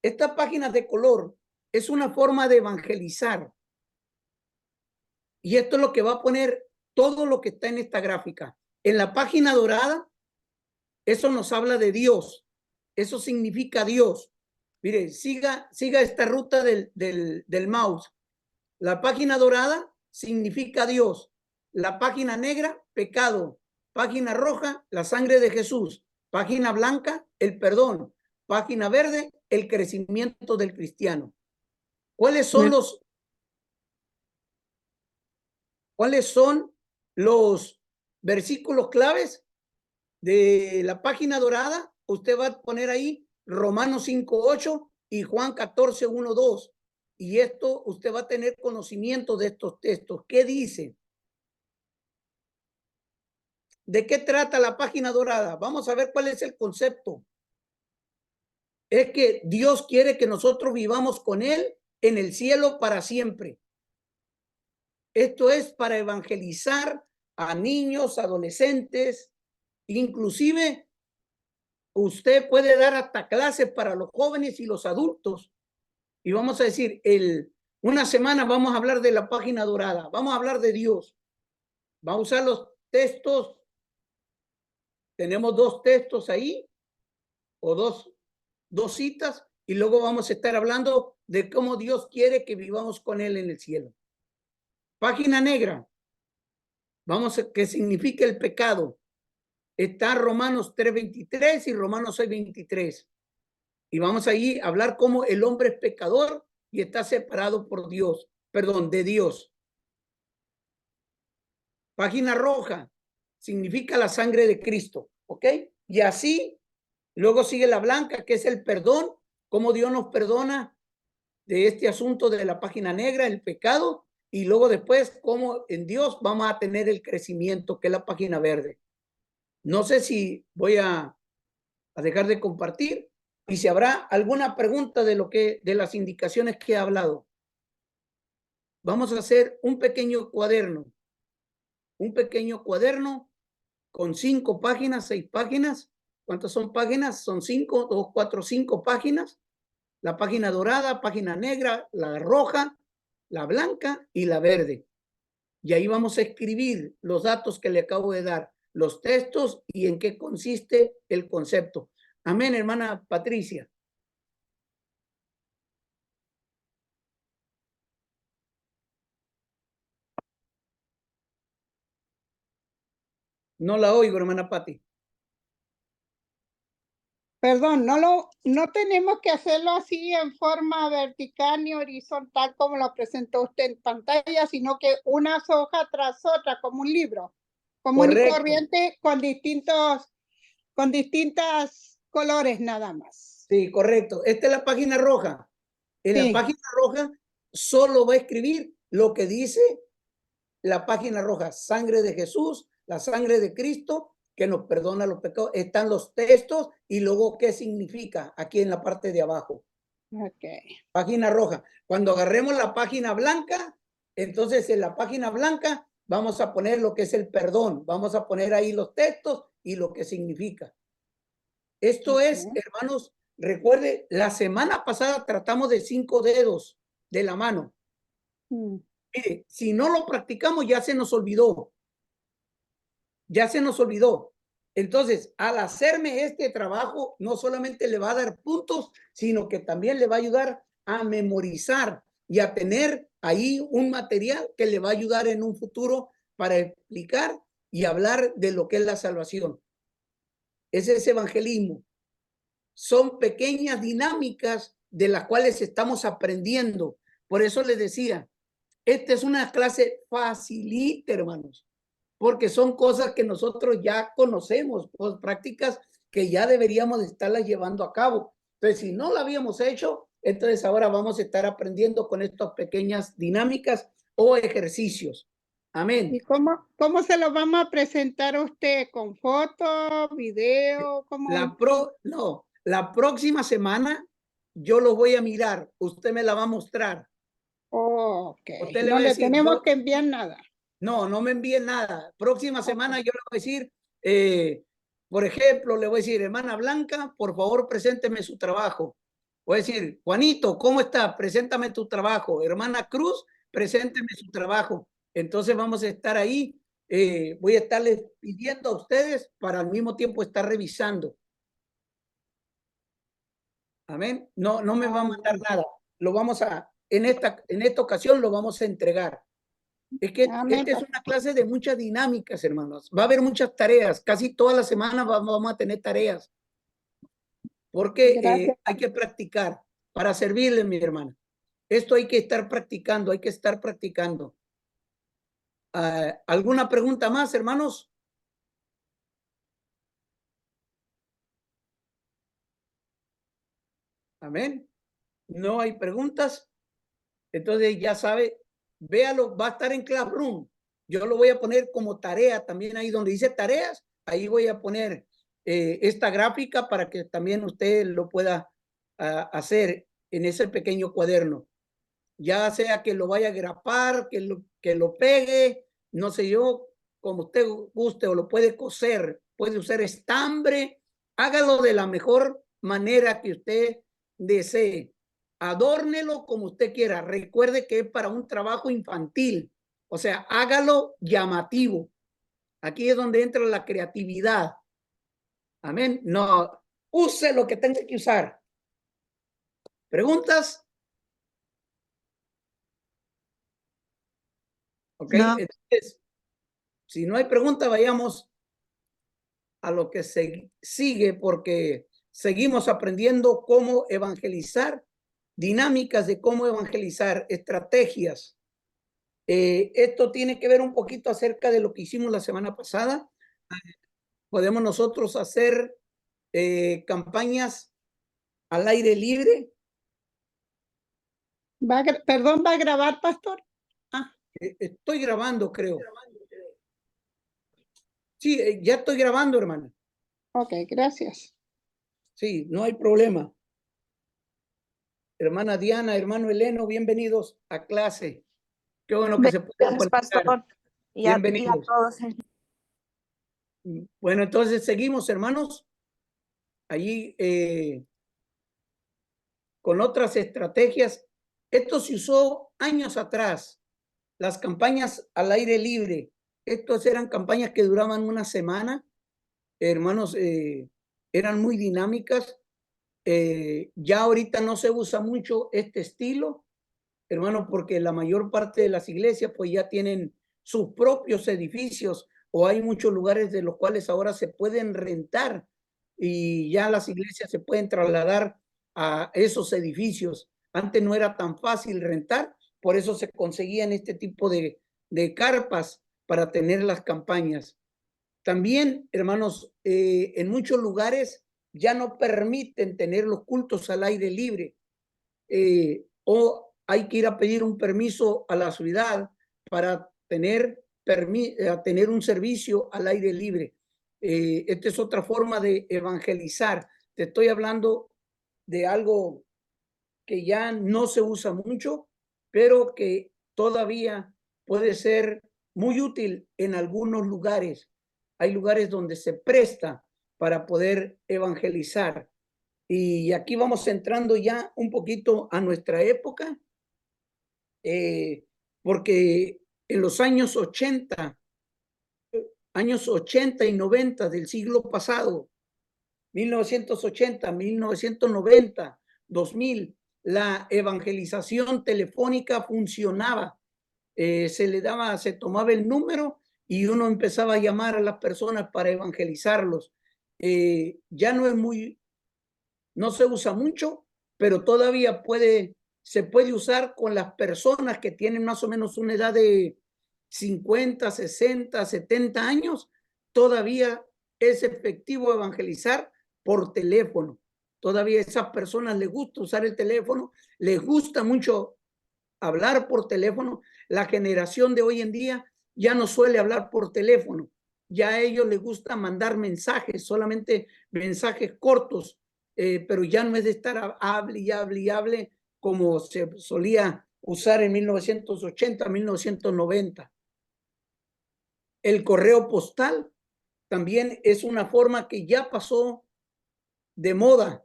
Esta página de color es una forma de evangelizar. Y esto es lo que va a poner todo lo que está en esta gráfica. En la página dorada, eso nos habla de Dios. Eso significa Dios. Mire, siga esta ruta del mouse. La página dorada significa Dios. La página negra, pecado. Página roja, la sangre de Jesús. Página blanca, el perdón. Página verde, el crecimiento del cristiano. ¿Cuáles son los versículos claves de la página dorada? Usted va a poner ahí Romanos 5:8 y Juan 14:1-2. Y esto usted va a tener conocimiento de estos textos. ¿Qué dice? ¿De qué trata la página dorada? Vamos a ver cuál es el concepto. Es que Dios quiere que nosotros vivamos con Él en el cielo para siempre. Esto es para evangelizar a niños, adolescentes, inclusive usted puede dar hasta clases para los jóvenes y los adultos. Y vamos a decir, una semana vamos a hablar de la página dorada, vamos a hablar de Dios. Vamos a usar los textos. Tenemos 2 textos ahí, o dos citas. y luego vamos a estar hablando de cómo Dios quiere que vivamos con Él en el cielo. Página negra. Vamos a qué significa el pecado. Está Romanos 3:23 y Romanos 6:23. Y vamos allí a hablar cómo el hombre es pecador y está separado por Dios, perdón, de Dios. Página roja significa la sangre de Cristo, ¿ok? Y así, luego sigue la blanca, que es el perdón, cómo Dios nos perdona de este asunto de la página negra, el pecado, y luego después cómo en Dios vamos a tener el crecimiento, que es la página verde. No sé si voy a dejar de compartir y si habrá alguna pregunta de las indicaciones que he hablado. Vamos a hacer un pequeño cuaderno con 5 páginas, 6 páginas. ¿Cuántas son páginas? Son 5, 2, 4, 5 páginas. La página dorada, página negra, la roja, la blanca y la verde. Y ahí vamos a escribir los datos que le acabo de dar, los textos y en qué consiste el concepto. Amén, hermana Patricia. No la oigo, hermana Pati. Perdón, no tenemos que hacerlo así en forma vertical ni horizontal como lo presentó usted en pantalla, sino que una hoja tras otra, como un libro, común y corriente, con distintas colores nada más. Sí, correcto. Esta es la página roja. En la página roja solo va a escribir lo que dice la página roja, sangre de Jesús, la sangre de Cristo, que nos perdona los pecados. Están los textos y luego qué significa aquí en la parte de abajo. Okay. Página roja. Cuando agarremos la página blanca, entonces en la página blanca vamos a poner lo que es el perdón. Vamos a poner ahí los textos y lo que significa. Esto es, hermanos, recuerde, la semana pasada tratamos de 5 dedos de la mano. Mire, si no lo practicamos ya se nos olvidó. Ya se nos olvidó. Entonces, al hacerme este trabajo, no solamente le va a dar puntos, sino que también le va a ayudar a memorizar y a tener ahí un material que le va a ayudar en un futuro para explicar y hablar de lo que es la salvación. Ese es evangelismo. Son pequeñas dinámicas de las cuales estamos aprendiendo. Por eso les decía, esta es una clase facilita, hermanos, porque son cosas que nosotros ya conocemos, pues, prácticas que ya deberíamos estarlas llevando a cabo. Entonces, si no lo habíamos hecho, entonces ahora vamos a estar aprendiendo con estas pequeñas dinámicas o ejercicios. Amén. ¿Y cómo se lo vamos a presentar a usted? ¿Con fotos, video? ¿Cómo? La próxima semana yo lo voy a mirar. Usted me la va a mostrar. Ok. Usted le no va a le decir, tenemos que enviar nada. No me envíen nada. Próxima semana yo le voy a decir, por ejemplo, le voy a decir, hermana Blanca, por favor, presénteme su trabajo. Voy a decir, Juanito, ¿cómo está? Preséntame tu trabajo. Hermana Cruz, presénteme su trabajo. Entonces vamos a estar ahí. Voy a estarles pidiendo a ustedes para al mismo tiempo estar revisando. Amén. No me va a mandar nada. Lo vamos a, en esta ocasión lo vamos a entregar. Es que esta es una clase de muchas dinámicas, hermanos. Va a haber muchas tareas. Casi todas las semanas vamos a tener tareas. Porque hay que practicar para servirle, mi hermana. Esto hay que estar practicando, hay que estar practicando. ¿Alguna pregunta más, hermanos? Amén. No hay preguntas. Entonces ya sabe, véalo, va a estar en Classroom. Yo lo voy a poner como tarea también ahí donde dice tareas. Ahí voy a poner esta gráfica para que también usted lo pueda hacer en ese pequeño cuaderno. Ya sea que lo vaya a grapar, que lo pegue, no sé yo, como usted guste, o lo puede coser, puede usar estambre, hágalo de la mejor manera que usted desee. Adórnelo como usted quiera. Recuerde que es para un trabajo infantil. O sea, hágalo llamativo. Aquí es donde entra la creatividad. Amén. No, use lo que tenga que usar. ¿Preguntas? Ok, No. entonces, si no hay preguntas, vayamos a lo que sigue, porque seguimos aprendiendo cómo evangelizar, dinámicas de cómo evangelizar, estrategias. Esto tiene que ver un poquito acerca de lo que hicimos la semana pasada. Podemos nosotros hacer campañas al aire libre. Perdón, ¿va a grabar, pastor? Estoy grabando, creo. Sí, ya estoy grabando, hermana. Ok, gracias. Sí, no hay problema. Hermana Diana, hermano Eleno, bienvenidos a clase. Qué bueno que se pueden Gracias, conectar. pastor. Y a Bienvenidos. todos. Bueno, entonces seguimos, hermanos. Allí con otras estrategias. Esto se usó años atrás. Las campañas al aire libre. Estas eran campañas que duraban una semana. Hermanos, eran muy dinámicas. Ya ahorita no se usa mucho este estilo, hermano, porque la mayor parte de las iglesias pues ya tienen sus propios edificios o hay muchos lugares de los cuales ahora se pueden rentar y ya las iglesias se pueden trasladar a esos edificios. Antes no era tan fácil rentar, por eso se conseguían este tipo de carpas para tener las campañas. También, hermanos, en muchos lugares ya no permiten tener los cultos al aire libre o hay que ir a pedir un permiso a la ciudad para tener un servicio al aire libre. Esta es otra forma de evangelizar. Te estoy hablando de algo que ya no se usa mucho, pero que todavía puede ser muy útil en algunos lugares. Hay lugares donde se presta para poder evangelizar. Y aquí vamos entrando ya un poquito a nuestra época, porque en los años 80 y 90 del siglo pasado, 1980, 1990, 2000, la evangelización telefónica funcionaba. Se tomaba el número y uno empezaba a llamar a las personas para evangelizarlos. Ya no se usa mucho, pero todavía se puede usar con las personas que tienen más o menos una edad de 50, 60, 70 años. Todavía es efectivo evangelizar por teléfono. Todavía a esas personas les gusta usar el teléfono, les gusta mucho hablar por teléfono. La generación de hoy en día ya no suele hablar por teléfono. Ya a ellos les gusta mandar mensajes, solamente mensajes cortos, pero ya no es de estar hable y hable y hable como se solía usar en 1980, 1990. El correo postal también es una forma que ya pasó de moda.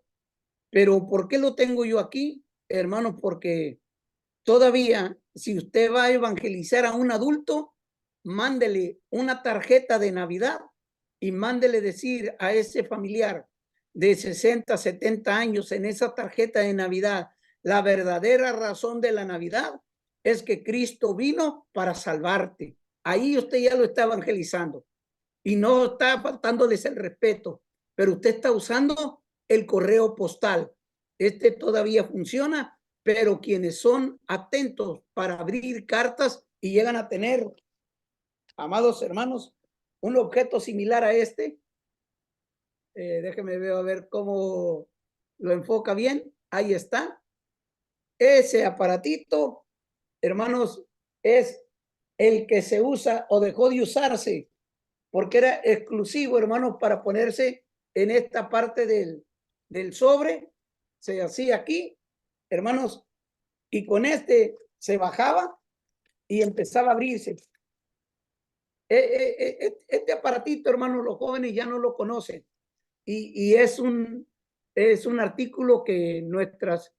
Pero ¿por qué lo tengo yo aquí, hermanos? Porque todavía, si usted va a evangelizar a un adulto, mándele una tarjeta de Navidad y mándele decir a ese familiar de 60, 70 años en esa tarjeta de Navidad, la verdadera razón de la Navidad es que Cristo vino para salvarte. Ahí usted ya lo está evangelizando y no está faltándoles el respeto, pero usted está usando el correo postal. Este todavía funciona, pero quienes son atentos para abrir cartas y llegan a tener, amados hermanos, un objeto similar a este, déjeme ver cómo lo enfoca bien, ahí está. Ese aparatito, hermanos, es el que se usa o dejó de usarse porque era exclusivo, hermanos, para ponerse en esta parte del sobre, se hacía aquí, hermanos, y con este se bajaba y empezaba a abrirse. Este aparatito, hermanos, los jóvenes ya no lo conocen y es un artículo que nuestras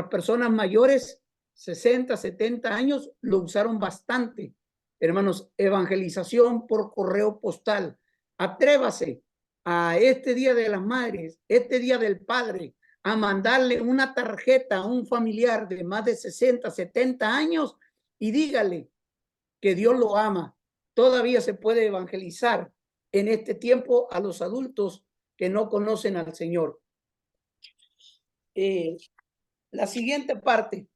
personas mayores, 60, 70 años, lo usaron bastante. Hermanos, evangelización por correo postal. Atrévase a este Día de las Madres, este Día del Padre, a mandarle una tarjeta a un familiar de más de 60, 70 años y dígale que Dios lo ama. Todavía se puede evangelizar en este tiempo a los adultos que no conocen al Señor. La siguiente parte.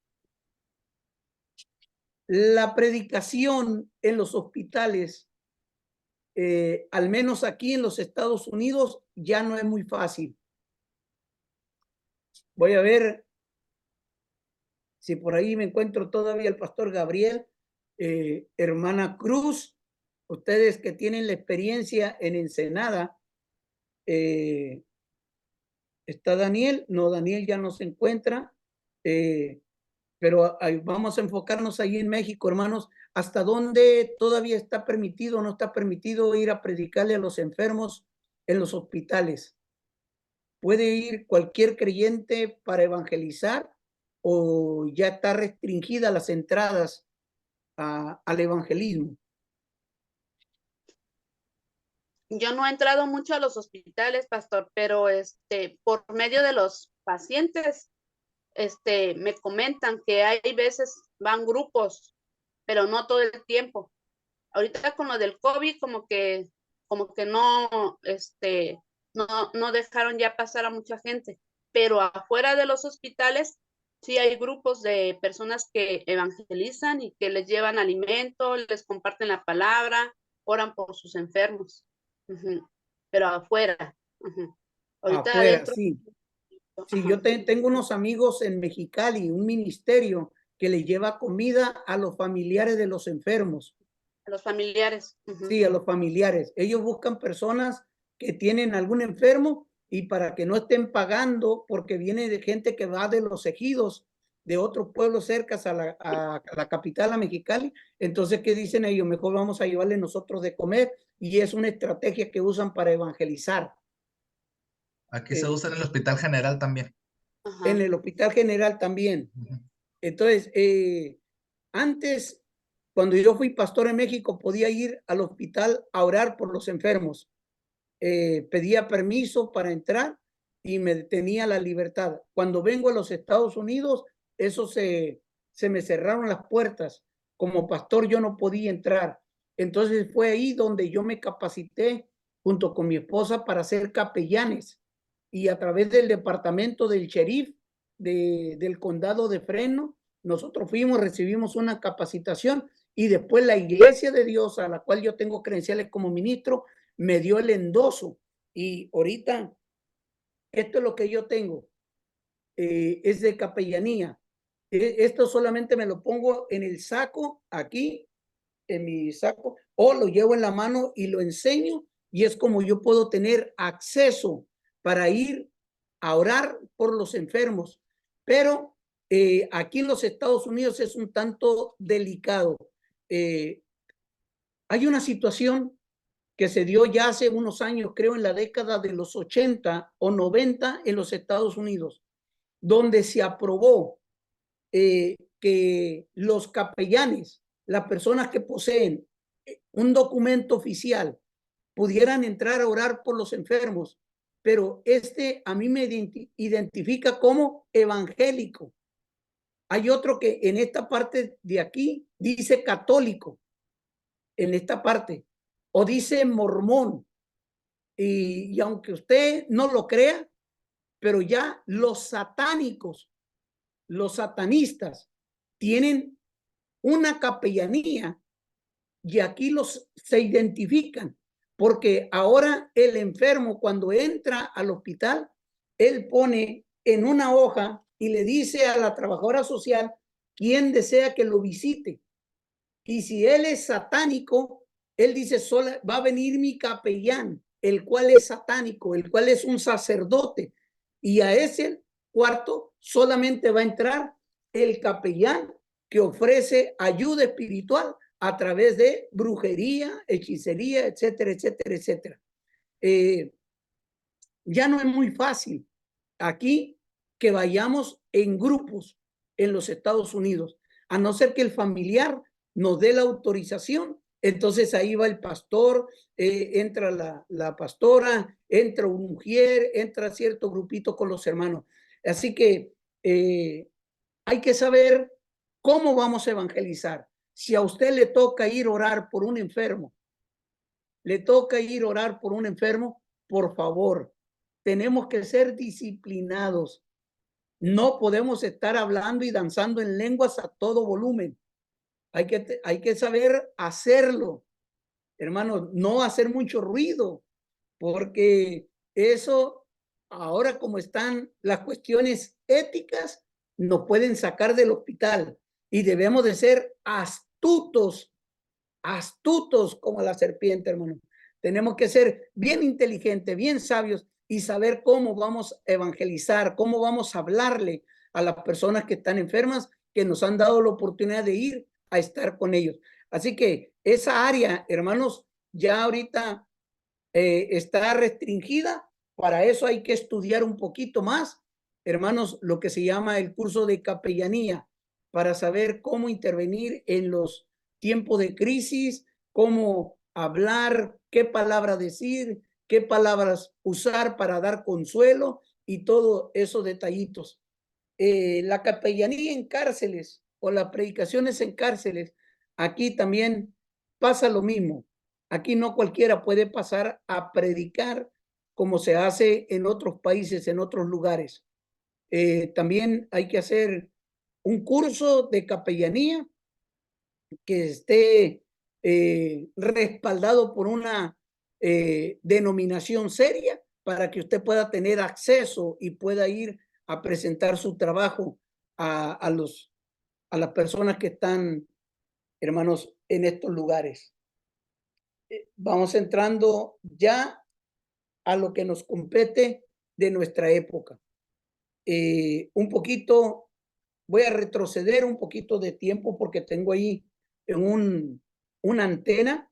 La predicación en los hospitales, al menos aquí en los Estados Unidos, ya no es muy fácil. Voy a ver si por ahí me encuentro todavía el pastor Gabriel, hermana Cruz, ustedes que tienen la experiencia en Ensenada. ¿Está Daniel? No, Daniel ya no se encuentra. Pero vamos a enfocarnos ahí en México, hermanos. ¿Hasta dónde todavía está permitido o no está permitido ir a predicarle a los enfermos en los hospitales? ¿Puede ir cualquier creyente para evangelizar o ya está restringida las entradas al evangelismo? Yo no he entrado mucho a los hospitales, pastor, pero por medio de los pacientes, me comentan que hay veces van grupos, pero no todo el tiempo. Ahorita con lo del COVID, como que no, no dejaron ya pasar a mucha gente, pero afuera de los hospitales sí hay grupos de personas que evangelizan y que les llevan alimento, les comparten la palabra, oran por sus enfermos. Pero afuera. Ahorita Afuera, adentro. sí. Sí, yo tengo unos amigos en Mexicali, un ministerio que le lleva comida a los familiares de los enfermos. A los familiares. Sí, a los familiares. Ellos buscan personas que tienen algún enfermo y para que no estén pagando, porque viene de gente que va de los ejidos, de otros pueblos cercas a la capital, a Mexicali. Entonces, ¿qué dicen ellos? Mejor vamos a llevarle nosotros de comer, y es una estrategia que usan para evangelizar. Aquí se usa en el Hospital General también. En el Hospital General también. Entonces, antes, cuando yo fui pastor en México, podía ir al hospital a orar por los enfermos. Pedía permiso para entrar y me tenía la libertad. Cuando vengo a los Estados Unidos, eso se me cerraron las puertas. Como pastor yo no podía entrar. Entonces fue ahí donde yo me capacité junto con mi esposa para ser capellanes. Y a través del departamento del sheriff del condado de Fresno, nosotros recibimos una capacitación, y después la Iglesia de Dios, a la cual yo tengo credenciales como ministro, me dio el endoso. Y ahorita, esto es lo que yo tengo, es de capellanía. Esto solamente me lo pongo en el saco, aquí, en mi saco, o lo llevo en la mano y lo enseño, y es como yo puedo tener acceso para ir a orar por los enfermos. Pero aquí en los Estados Unidos es un tanto delicado. Hay una situación que se dio ya hace unos años, creo en la década de los 80 o 90 en los Estados Unidos, donde se aprobó que los capellanes, las personas que poseen un documento oficial, pudieran entrar a orar por los enfermos, pero a mí me identifica como evangélico. Hay otro que en esta parte de aquí dice católico, en esta parte, o dice mormón, y aunque usted no lo crea, pero ya los satánicos, los satanistas, tienen una capellanía, y aquí se identifican, porque ahora el enfermo, cuando entra al hospital, él pone en una hoja y le dice a la trabajadora social quién desea que lo visite. Y si él es satánico, él dice, va a venir mi capellán, el cual es satánico, el cual es un sacerdote, y a ese cuarto solamente va a entrar el capellán que ofrece ayuda espiritual a través de brujería, hechicería, etcétera, etcétera, etcétera. Ya no es muy fácil aquí que vayamos en grupos en los Estados Unidos, a no ser que el familiar nos dé la autorización. Entonces ahí va el pastor, entra la pastora, entra un mujer, entra cierto grupito con los hermanos. Así que hay que saber cómo vamos a evangelizar. Si a usted le toca ir a orar por un enfermo, por favor, tenemos que ser disciplinados. No podemos estar hablando y danzando en lenguas a todo volumen. Hay que saber hacerlo, hermanos, no hacer mucho ruido, porque eso, ahora como están las cuestiones éticas, nos pueden sacar del hospital y debemos de ser astutos como la serpiente, hermano. Tenemos que ser bien inteligentes, bien sabios y saber cómo vamos a evangelizar, cómo vamos a hablarle a las personas que están enfermas, que nos han dado la oportunidad de ir a estar con ellos. Así que esa área, hermanos, ya ahorita está restringida. Para eso hay que estudiar un poquito más, hermanos, lo que se llama el curso de capellanía, para saber cómo intervenir en los tiempos de crisis, cómo hablar, qué palabra decir, qué palabras usar para dar consuelo y todos esos detallitos. La capellanía en cárceles o las predicaciones en cárceles, aquí también pasa lo mismo. Aquí no cualquiera puede pasar a predicar como se hace en otros países, en otros lugares. También hay que hacer un curso de capellanía que esté respaldado por una denominación seria para que usted pueda tener acceso y pueda ir a presentar su trabajo a las personas que están, hermanos, en estos lugares. Vamos entrando ya a lo que nos compete de nuestra época. Un poquito, voy a retroceder un poquito de tiempo porque tengo ahí en una antena,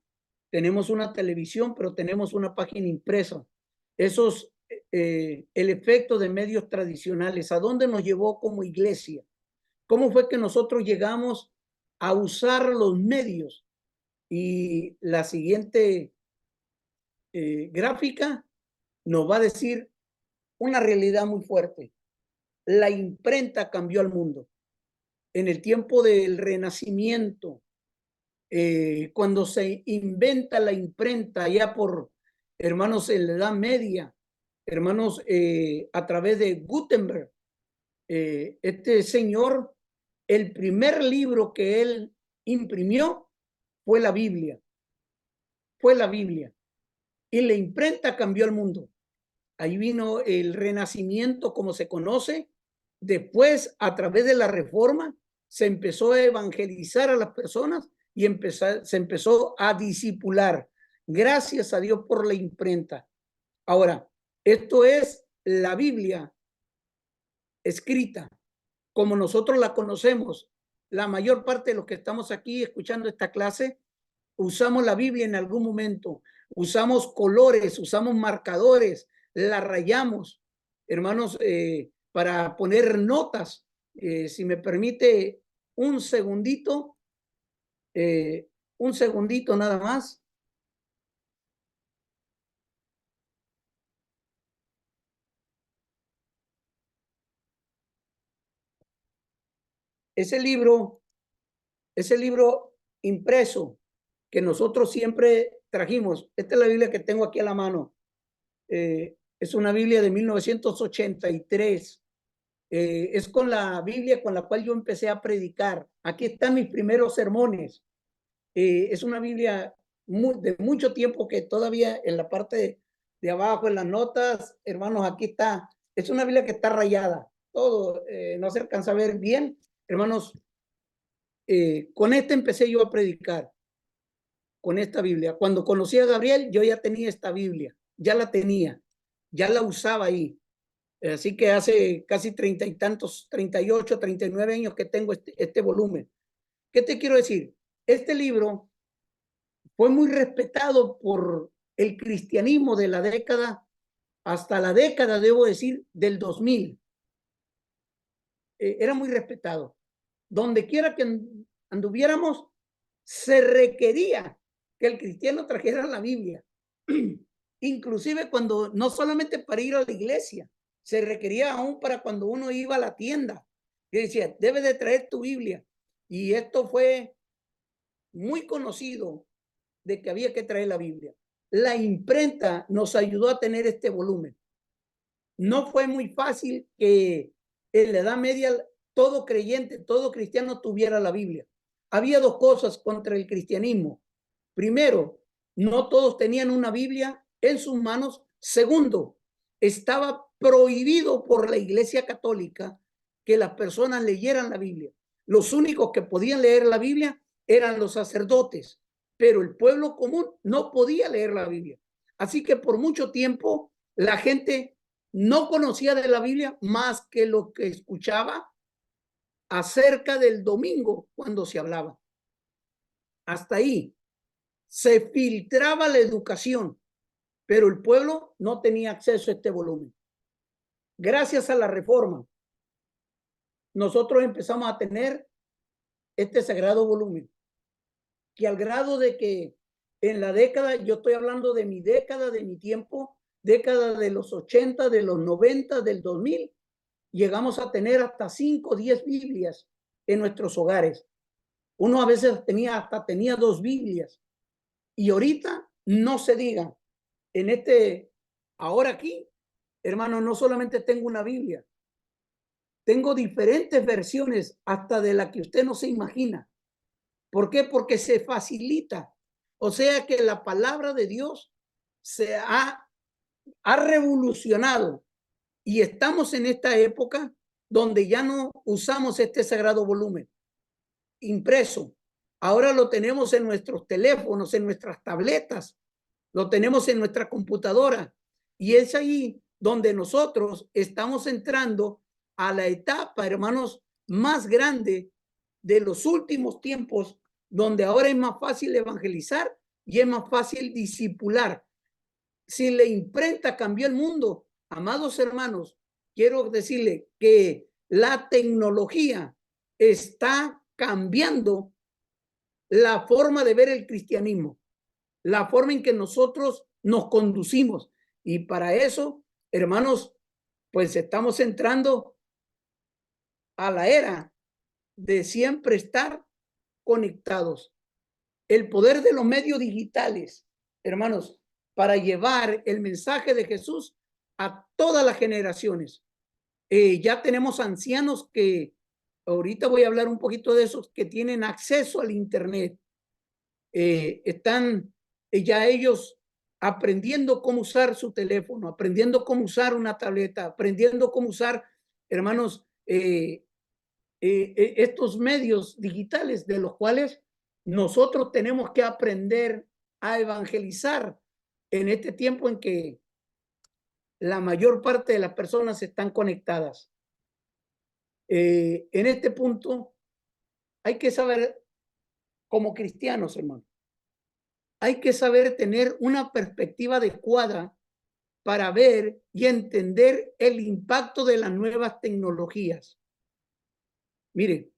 tenemos una televisión, pero tenemos una página impresa. Esos, el efecto de medios tradicionales, ¿a dónde nos llevó como iglesia? ¿Cómo fue que nosotros llegamos a usar los medios? Y la siguiente gráfica nos va a decir una realidad muy fuerte. La imprenta cambió al mundo. En el tiempo del Renacimiento, cuando se inventa la imprenta ya por, hermanos, en la Edad Media, hermanos, a través de Gutenberg, este señor, el primer libro que él imprimió fue la Biblia. Fue la Biblia. Y la imprenta cambió el mundo. Ahí vino el Renacimiento, como se conoce. Después, a través de la Reforma, se empezó a evangelizar a las personas y se empezó a discipular. Gracias a Dios por la imprenta. Ahora, esto es la Biblia escrita, como nosotros la conocemos. La mayor parte de los que estamos aquí escuchando esta clase, usamos la Biblia en algún momento. Usamos colores, usamos marcadores, la rayamos, hermanos, para poner notas. Si me permite un segundito nada más. Ese libro impreso que nosotros siempre trajimos, esta es la Biblia que tengo aquí a la mano, es una Biblia de 1983, es con la Biblia con la cual yo empecé a predicar. Aquí están mis primeros sermones. Es una Biblia de mucho tiempo que todavía en la parte de abajo, en las notas, hermanos, aquí está. Es una Biblia que está rayada. Todo, no se alcanza a ver bien. Hermanos, con esta empecé yo a predicar, con esta Biblia. Cuando conocí a Gabriel, yo ya tenía esta Biblia. Ya la tenía. Ya la usaba ahí. Así que hace casi 30 y tantos, 38, 39 años que tengo este volumen. ¿Qué te quiero decir? Este libro fue muy respetado por el cristianismo de la década, hasta la década, debo decir, del 2000. Era muy respetado. Donde quiera que anduviéramos, se requería que el cristiano trajera la Biblia. Inclusive cuando, no solamente para ir a la iglesia, Se requería aún para cuando uno iba a la tienda. Que decía, debes de traer tu Biblia. Y esto fue muy conocido de que había que traer la Biblia. La imprenta nos ayudó a tener este volumen. No fue muy fácil que en la Edad Media todo creyente, todo cristiano tuviera la Biblia. Había dos cosas contra el cristianismo. Primero, no todos tenían una Biblia en sus manos. Segundo, estaba prohibido por la Iglesia Católica que las personas leyeran la Biblia. Los únicos que podían leer la Biblia eran los sacerdotes, pero el pueblo común no podía leer la Biblia. Así que por mucho tiempo la gente no conocía de la Biblia más que lo que escuchaba acerca del domingo cuando se hablaba. Hasta ahí se filtraba la educación, pero el pueblo no tenía acceso a este volumen. Gracias a la reforma, nosotros empezamos a tener este sagrado volumen, que al grado de que en la década, yo estoy hablando de mi década, de mi tiempo, década de los 80, de los 90, del 2000, llegamos a tener hasta 5 o 10 Biblias en nuestros hogares. Uno a veces tenía 2 Biblias. Y ahorita no se diga, ahora aquí, hermano, no solamente tengo una Biblia, tengo diferentes versiones hasta de la que usted no se imagina. ¿Por qué? Porque se facilita. O sea que la palabra de Dios se ha revolucionado y estamos en esta época donde ya no usamos este sagrado volumen impreso. Ahora lo tenemos en nuestros teléfonos, en nuestras tabletas, lo tenemos en nuestra computadora y es ahí donde nosotros estamos entrando a la etapa, hermanos, más grande de los últimos tiempos, donde ahora es más fácil evangelizar y es más fácil discipular. Si la imprenta cambió el mundo, amados hermanos, quiero decirle que la tecnología está cambiando la forma de ver el cristianismo, la forma en que nosotros nos conducimos. Y para eso, hermanos, pues estamos entrando a la era de siempre estar conectados. El poder de los medios digitales, hermanos, para llevar el mensaje de Jesús a todas las generaciones. Ya tenemos ancianos que, ahorita voy a hablar un poquito de esos, que tienen acceso al internet. Están ya ellos aprendiendo cómo usar su teléfono, aprendiendo cómo usar una tableta, aprendiendo cómo usar, hermanos, estos medios digitales de los cuales nosotros tenemos que aprender a evangelizar en este tiempo en que la mayor parte de las personas están conectadas. En este punto hay que saber, como cristianos, hermano, hay que saber tener una perspectiva adecuada para ver y entender el impacto de las nuevas tecnologías. Mire,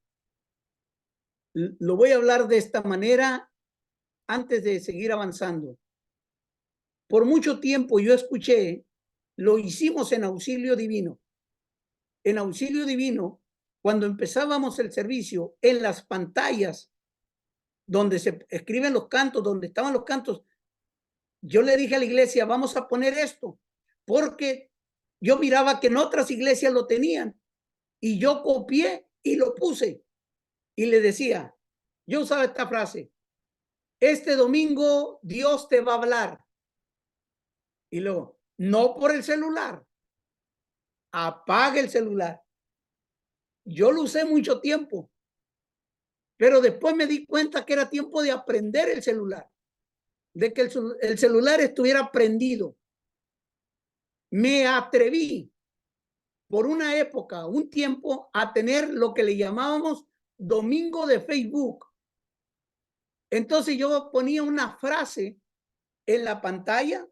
lo voy a hablar de esta manera antes de seguir avanzando. Por mucho tiempo yo escuché, lo hicimos en Auxilio Divino. En Auxilio Divino, cuando empezábamos el servicio, en las pantallas donde se escriben los cantos, donde estaban los cantos, yo le dije a la iglesia, vamos a poner esto, porque yo miraba que en otras iglesias lo tenían y yo copié y lo puse y le decía, yo usaba esta frase, este domingo Dios te va a hablar. Y luego, no por el celular, apague el celular. Yo lo usé mucho tiempo, pero después me di cuenta que era tiempo de aprender el celular, de que el celular estuviera prendido. Me atreví por una época, un tiempo, a tener lo que le llamábamos domingo de Facebook. Entonces yo ponía una frase en la pantalla.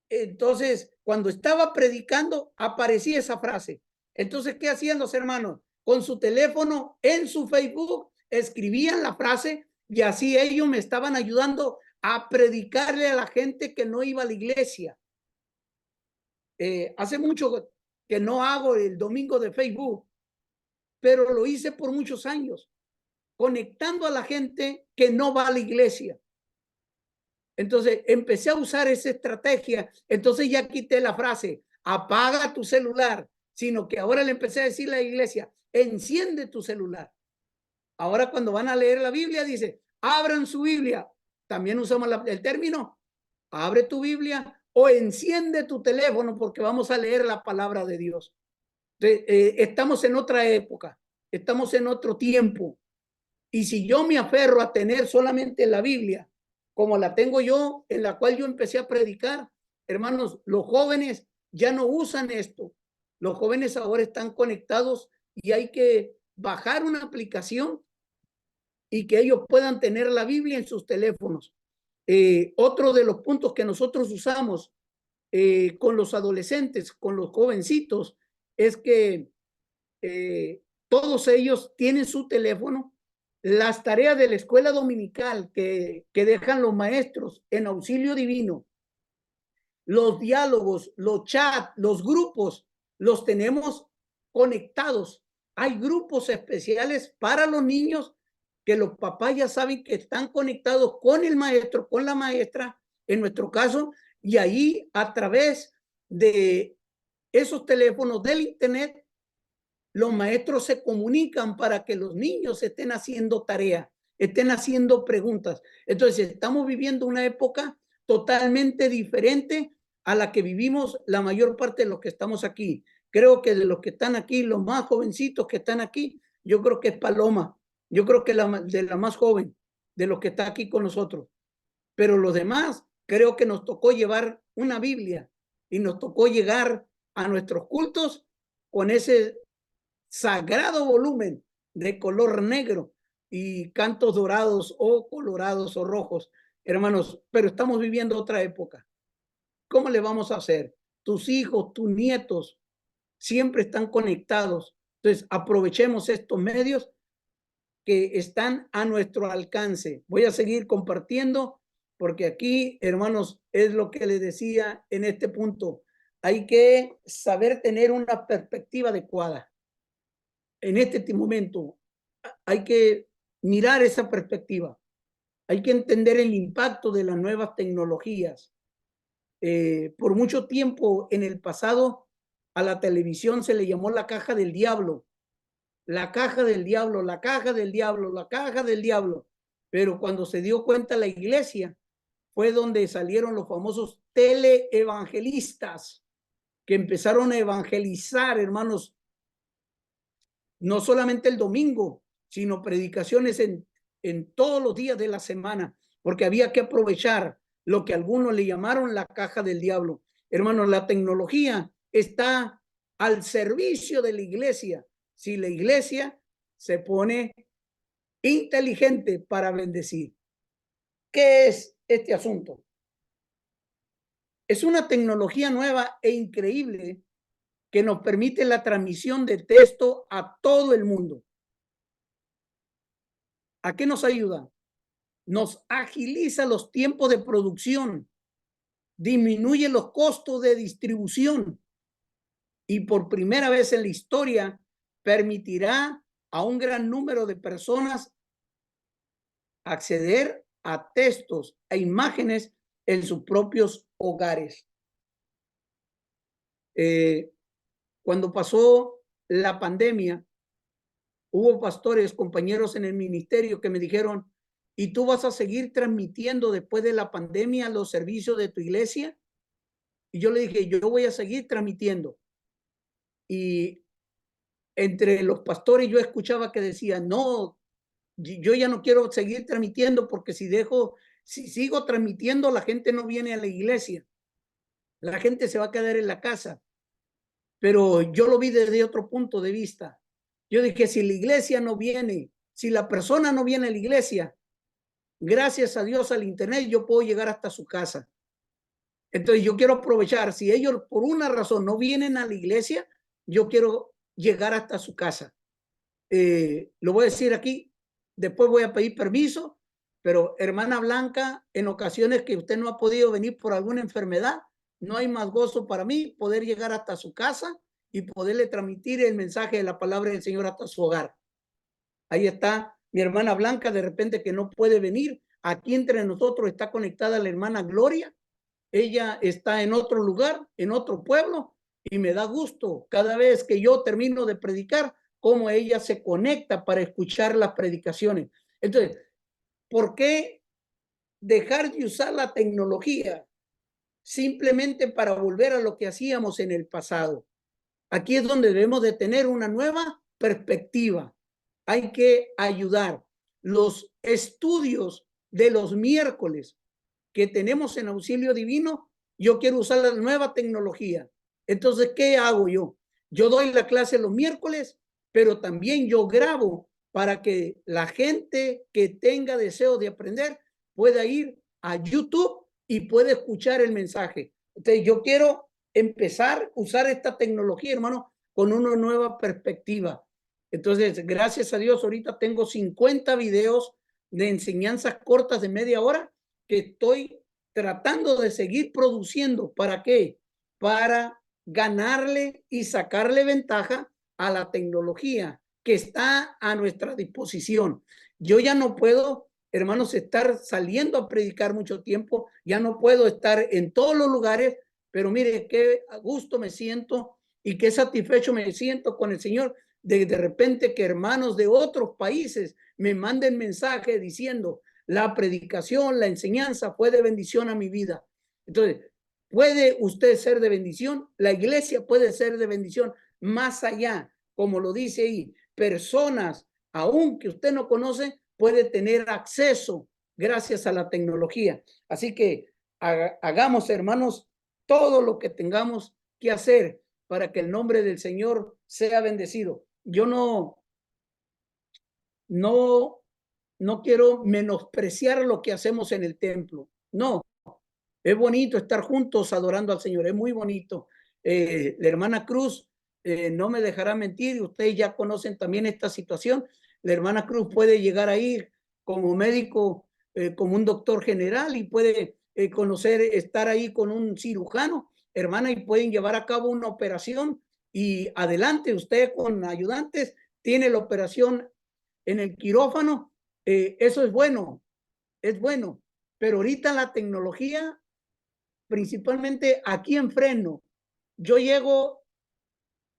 Entonces, cuando estaba predicando, aparecía esa frase. Entonces, ¿qué hacían los hermanos? Con su teléfono en su Facebook, escribían la frase y así ellos me estaban ayudando a predicarle a la gente que no iba a la iglesia. Hace mucho que no hago el domingo de Facebook, pero lo hice por muchos años, conectando a la gente que no va a la iglesia. Entonces empecé a usar esa estrategia. Entonces ya quité la frase, apaga tu celular, sino que ahora le empecé a decir a la iglesia, enciende tu celular. Ahora cuando van a leer la Biblia, dice, abran su Biblia. También usamos el término, abre tu Biblia o enciende tu teléfono porque vamos a leer la palabra de Dios. Estamos en otra época, estamos en otro tiempo. Y si yo me aferro a tener solamente la Biblia, como la tengo yo, en la cual yo empecé a predicar, hermanos, los jóvenes ya no usan esto. Los jóvenes ahora están conectados y hay que bajar una aplicación y que ellos puedan tener la Biblia en sus teléfonos. Otro de los puntos que nosotros usamos con los adolescentes, con los jovencitos, es que todos ellos tienen su teléfono. Las tareas de la escuela dominical que dejan los maestros en auxilio divino, los diálogos, los chats, los grupos, los tenemos conectados. Hay grupos especiales para los niños que los papás ya saben que están conectados con el maestro, con la maestra, en nuestro caso, y ahí a través de esos teléfonos del internet, los maestros se comunican para que los niños estén haciendo tarea, estén haciendo preguntas. Entonces, estamos viviendo una época totalmente diferente a la que vivimos la mayor parte de los que estamos aquí. Creo que de los que están aquí, los más jovencitos que están aquí, yo creo que es Paloma. Yo creo que de la más joven, de los que está aquí con nosotros. Pero los demás, creo que nos tocó llevar una Biblia y nos tocó llegar a nuestros cultos con ese sagrado volumen de color negro y cantos dorados o colorados o rojos, hermanos, pero estamos viviendo otra época. ¿Cómo le vamos a hacer? Tus hijos, tus nietos, siempre están conectados. Entonces, aprovechemos estos medios que están a nuestro alcance. Voy a seguir compartiendo porque aquí, hermanos, es lo que les decía en este punto. Hay que saber tener una perspectiva adecuada. En este momento hay que mirar esa perspectiva. Hay que entender el impacto de las nuevas tecnologías. Por mucho tiempo en el pasado a la televisión se le llamó la caja del diablo. La caja del diablo, la caja del diablo, la caja del diablo. Pero cuando se dio cuenta la iglesia, fue donde salieron los famosos teleevangelistas que empezaron a evangelizar, hermanos, no solamente el domingo, sino predicaciones en todos los días de la semana, porque había que aprovechar lo que algunos le llamaron la caja del diablo. Hermanos, la tecnología está al servicio de la iglesia. Si la iglesia se pone inteligente para bendecir. ¿Qué es este asunto? Es una tecnología nueva e increíble que nos permite la transmisión de texto a todo el mundo. ¿A qué nos ayuda? Nos agiliza los tiempos de producción, disminuye los costos de distribución y por primera vez en la historia permitirá a un gran número de personas acceder a textos e imágenes en sus propios hogares. Cuando pasó la pandemia, hubo pastores, compañeros en el ministerio que me dijeron, ¿y tú vas a seguir transmitiendo después de la pandemia los servicios de tu iglesia? Y yo le dije, yo voy a seguir transmitiendo. Y entre los pastores yo escuchaba que decían, no, yo ya no quiero seguir transmitiendo porque si sigo transmitiendo, la gente no viene a la iglesia. La gente se va a quedar en la casa. Pero yo lo vi desde otro punto de vista. Yo dije, si la iglesia no viene, si la persona no viene a la iglesia, gracias a Dios al internet yo puedo llegar hasta su casa. Entonces yo quiero aprovechar, si ellos por una razón no vienen a la iglesia, yo quiero llegar hasta su casa. Lo voy a decir aquí, después voy a pedir permiso, pero hermana Blanca, en ocasiones que usted no ha podido venir por alguna enfermedad, no hay más gozo para mí poder llegar hasta su casa y poderle transmitir el mensaje de la palabra del Señor hasta su hogar. Ahí está mi hermana Blanca, de repente que no puede venir. Aquí entre nosotros está conectada la hermana Gloria. Ella está en otro lugar, en otro pueblo, y me da gusto cada vez que yo termino de predicar, cómo ella se conecta para escuchar las predicaciones. Entonces, ¿por qué dejar de usar la tecnología simplemente para volver a lo que hacíamos en el pasado? Aquí es donde debemos de tener una nueva perspectiva. Hay que ayudar. Los estudios de los miércoles que tenemos en Auxilio Divino, yo quiero usar la nueva tecnología. Entonces, ¿qué hago yo? Yo doy la clase los miércoles, pero también yo grabo para que la gente que tenga deseo de aprender pueda ir a YouTube y pueda escuchar el mensaje. Entonces, yo quiero empezar a usar esta tecnología, hermano, con una nueva perspectiva. Entonces, gracias a Dios, ahorita tengo 50 videos de enseñanzas cortas de media hora que estoy tratando de seguir produciendo. ¿Para qué? Para ganarle y sacarle ventaja a la tecnología que está a nuestra disposición. Yo ya no puedo, hermanos, estar saliendo a predicar mucho tiempo, ya no puedo estar en todos los lugares, pero mire qué a gusto me siento y qué satisfecho me siento con el Señor de repente que hermanos de otros países me manden mensaje diciendo la predicación, la enseñanza fue de bendición a mi vida. Entonces, ¿puede usted ser de bendición? La iglesia puede ser de bendición más allá, como lo dice ahí, personas, aún que usted no conoce, puede tener acceso gracias a la tecnología. Así que hagamos, hermanos, todo lo que tengamos que hacer para que el nombre del Señor sea bendecido. Yo no quiero menospreciar lo que hacemos en el templo. No, es bonito estar juntos adorando al Señor, es muy bonito. La hermana Cruz no me dejará mentir, ustedes ya conocen también esta situación. La hermana Cruz puede llegar a ir como médico, como un doctor general y puede conocer, estar ahí con un cirujano, hermana, y pueden llevar a cabo una operación y adelante, usted con ayudantes tiene la operación en el quirófano. Eso es bueno, pero ahorita la tecnología, principalmente aquí en Fresno, yo llego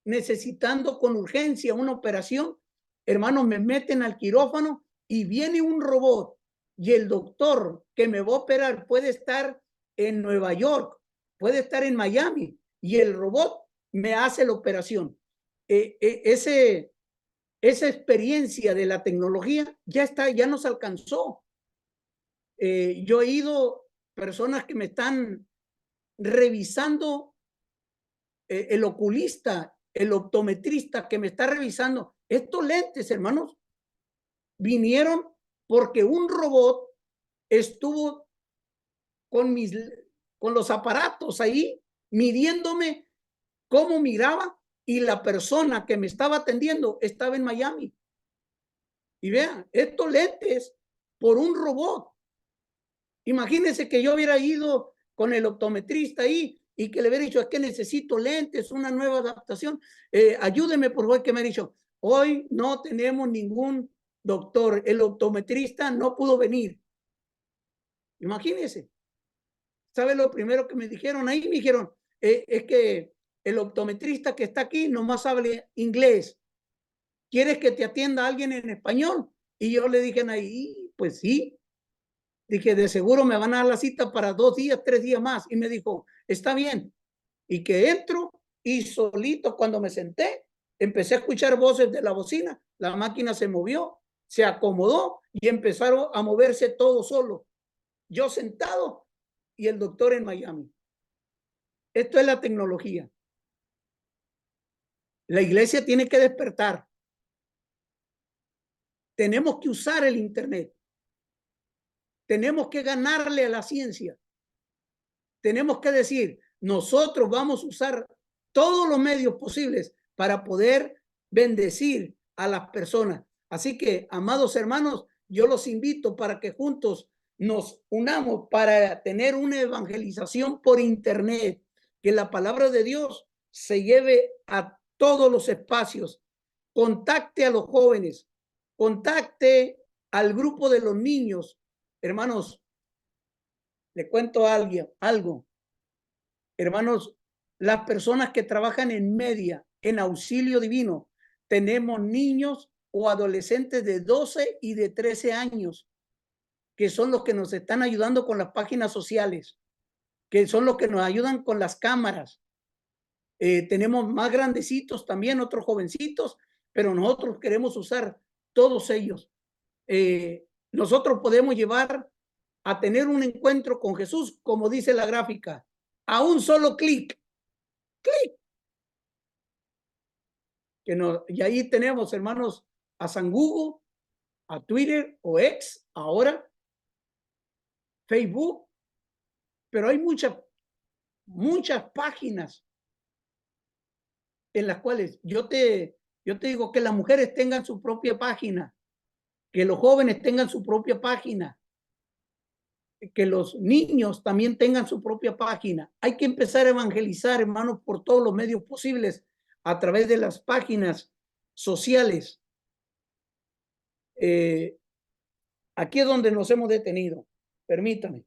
necesitando con urgencia una operación, hermanos, me meten al quirófano y viene un robot y el doctor que me va a operar puede estar en Nueva York, puede estar en Miami y el robot me hace la operación. Esa experiencia de la tecnología ya nos alcanzó. Yo he ido personas que me están revisando, el oculista, el optometrista que me está revisando. Estos lentes, hermanos, vinieron porque un robot estuvo con los aparatos ahí, midiéndome cómo miraba, y la persona que me estaba atendiendo estaba en Miami. Y vean, estos lentes por un robot. Imagínense que yo hubiera ido con el optometrista ahí y que le hubiera dicho, es que necesito lentes, una nueva adaptación. Ayúdeme por favor, que me ha dicho, hoy no tenemos ningún doctor, el optometrista no pudo venir. Imagínense. ¿Sabe lo primero que me dijeron ahí? Me dijeron, es que el optometrista que está aquí nomás habla inglés. ¿Quieres que te atienda alguien en español? Y yo le dije ahí, pues sí. Dije, de seguro me van a dar la cita para 2 días, 3 días más. Y me dijo, está bien. Y que entro y solito cuando me senté, empecé a escuchar voces de la bocina. La máquina se movió, se acomodó y empezaron a moverse todo solo. Yo sentado y el doctor en Miami. Esto es la tecnología. La iglesia tiene que despertar. Tenemos que usar el internet. Tenemos que ganarle a la ciencia. Tenemos que decir, nosotros vamos a usar todos los medios posibles para poder bendecir a las personas. Así que, amados hermanos, yo los invito para que juntos nos unamos para tener una evangelización por internet, que la palabra de Dios se lleve a todos los espacios. Contacte a los jóvenes, contacte al grupo de los niños. Hermanos, le cuento a alguien algo. Hermanos, las personas que trabajan en media, en auxilio divino, tenemos niños o adolescentes de 12 y de 13 años, que son los que nos están ayudando con las páginas sociales, que son los que nos ayudan con las cámaras. Tenemos más grandecitos también, otros jovencitos, pero nosotros queremos usar todos ellos. Nosotros podemos llevar a tener un encuentro con Jesús, como dice la gráfica, a un solo clic. Clic. Y ahí tenemos, hermanos, a San Google, a Twitter o X, ahora, Facebook, pero hay muchas páginas en las cuales yo te digo que las mujeres tengan su propia página, que los jóvenes tengan su propia página, que los niños también tengan su propia página. Hay que empezar a evangelizar, hermanos, por todos los medios posibles, a través de las páginas sociales. Aquí es donde nos hemos detenido. Permítame.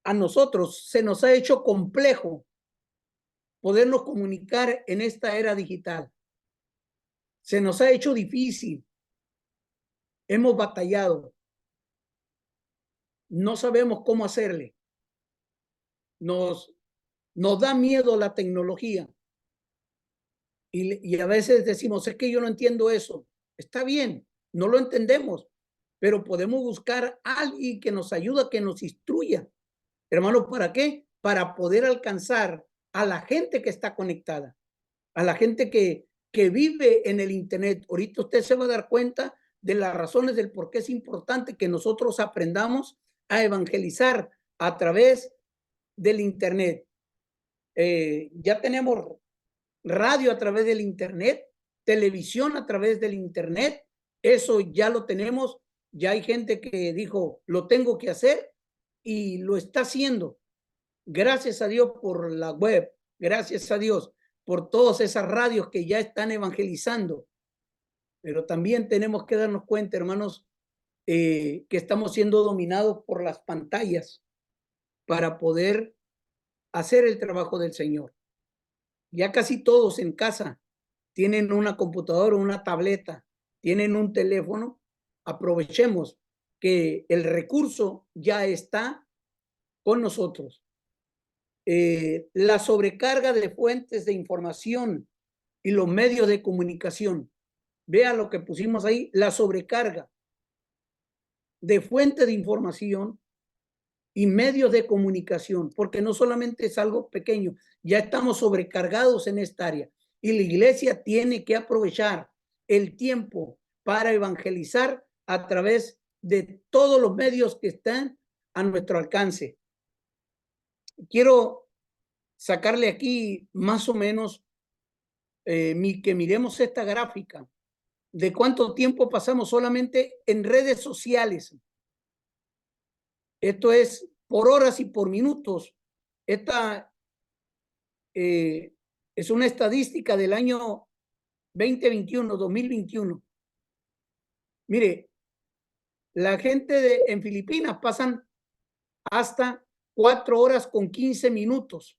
A nosotros se nos ha hecho complejo podernos comunicar en esta era digital. Se nos ha hecho difícil. Hemos batallado. No sabemos cómo hacerle. Nos da miedo la tecnología. Y a veces decimos, es que yo no entiendo eso. Está bien, no lo entendemos, pero podemos buscar a alguien que nos ayude, que nos instruya. Hermanos, ¿para qué? Para poder alcanzar a la gente que está conectada, a la gente que vive en el Internet. Ahorita usted se va a dar cuenta de las razones del por qué es importante que nosotros aprendamos a evangelizar a través del Internet. Ya tenemos radio a través del Internet, televisión a través del Internet. Eso ya lo tenemos. Ya hay gente que dijo, lo tengo que hacer y lo está haciendo. Gracias a Dios por la web. Gracias a Dios por todas esas radios que ya están evangelizando. Pero también tenemos que darnos cuenta, hermanos, que estamos siendo dominados por las pantallas para poder hacer el trabajo del Señor. Ya casi todos en casa tienen una computadora, una tableta, tienen un teléfono. Aprovechemos que el recurso ya está con nosotros. La sobrecarga de fuentes de información y los medios de comunicación. Vea lo que pusimos ahí, la sobrecarga de fuentes de información y medios de comunicación, porque no solamente es algo pequeño, ya estamos sobrecargados en esta área y la iglesia tiene que aprovechar el tiempo para evangelizar a través de todos los medios que están a nuestro alcance. Quiero sacarle aquí más o menos que miremos esta gráfica de cuánto tiempo pasamos solamente en redes sociales. Esto es por horas y por minutos. Esta es una estadística del año 2021. Mire, la gente en Filipinas pasan hasta 4 horas con 15 minutos.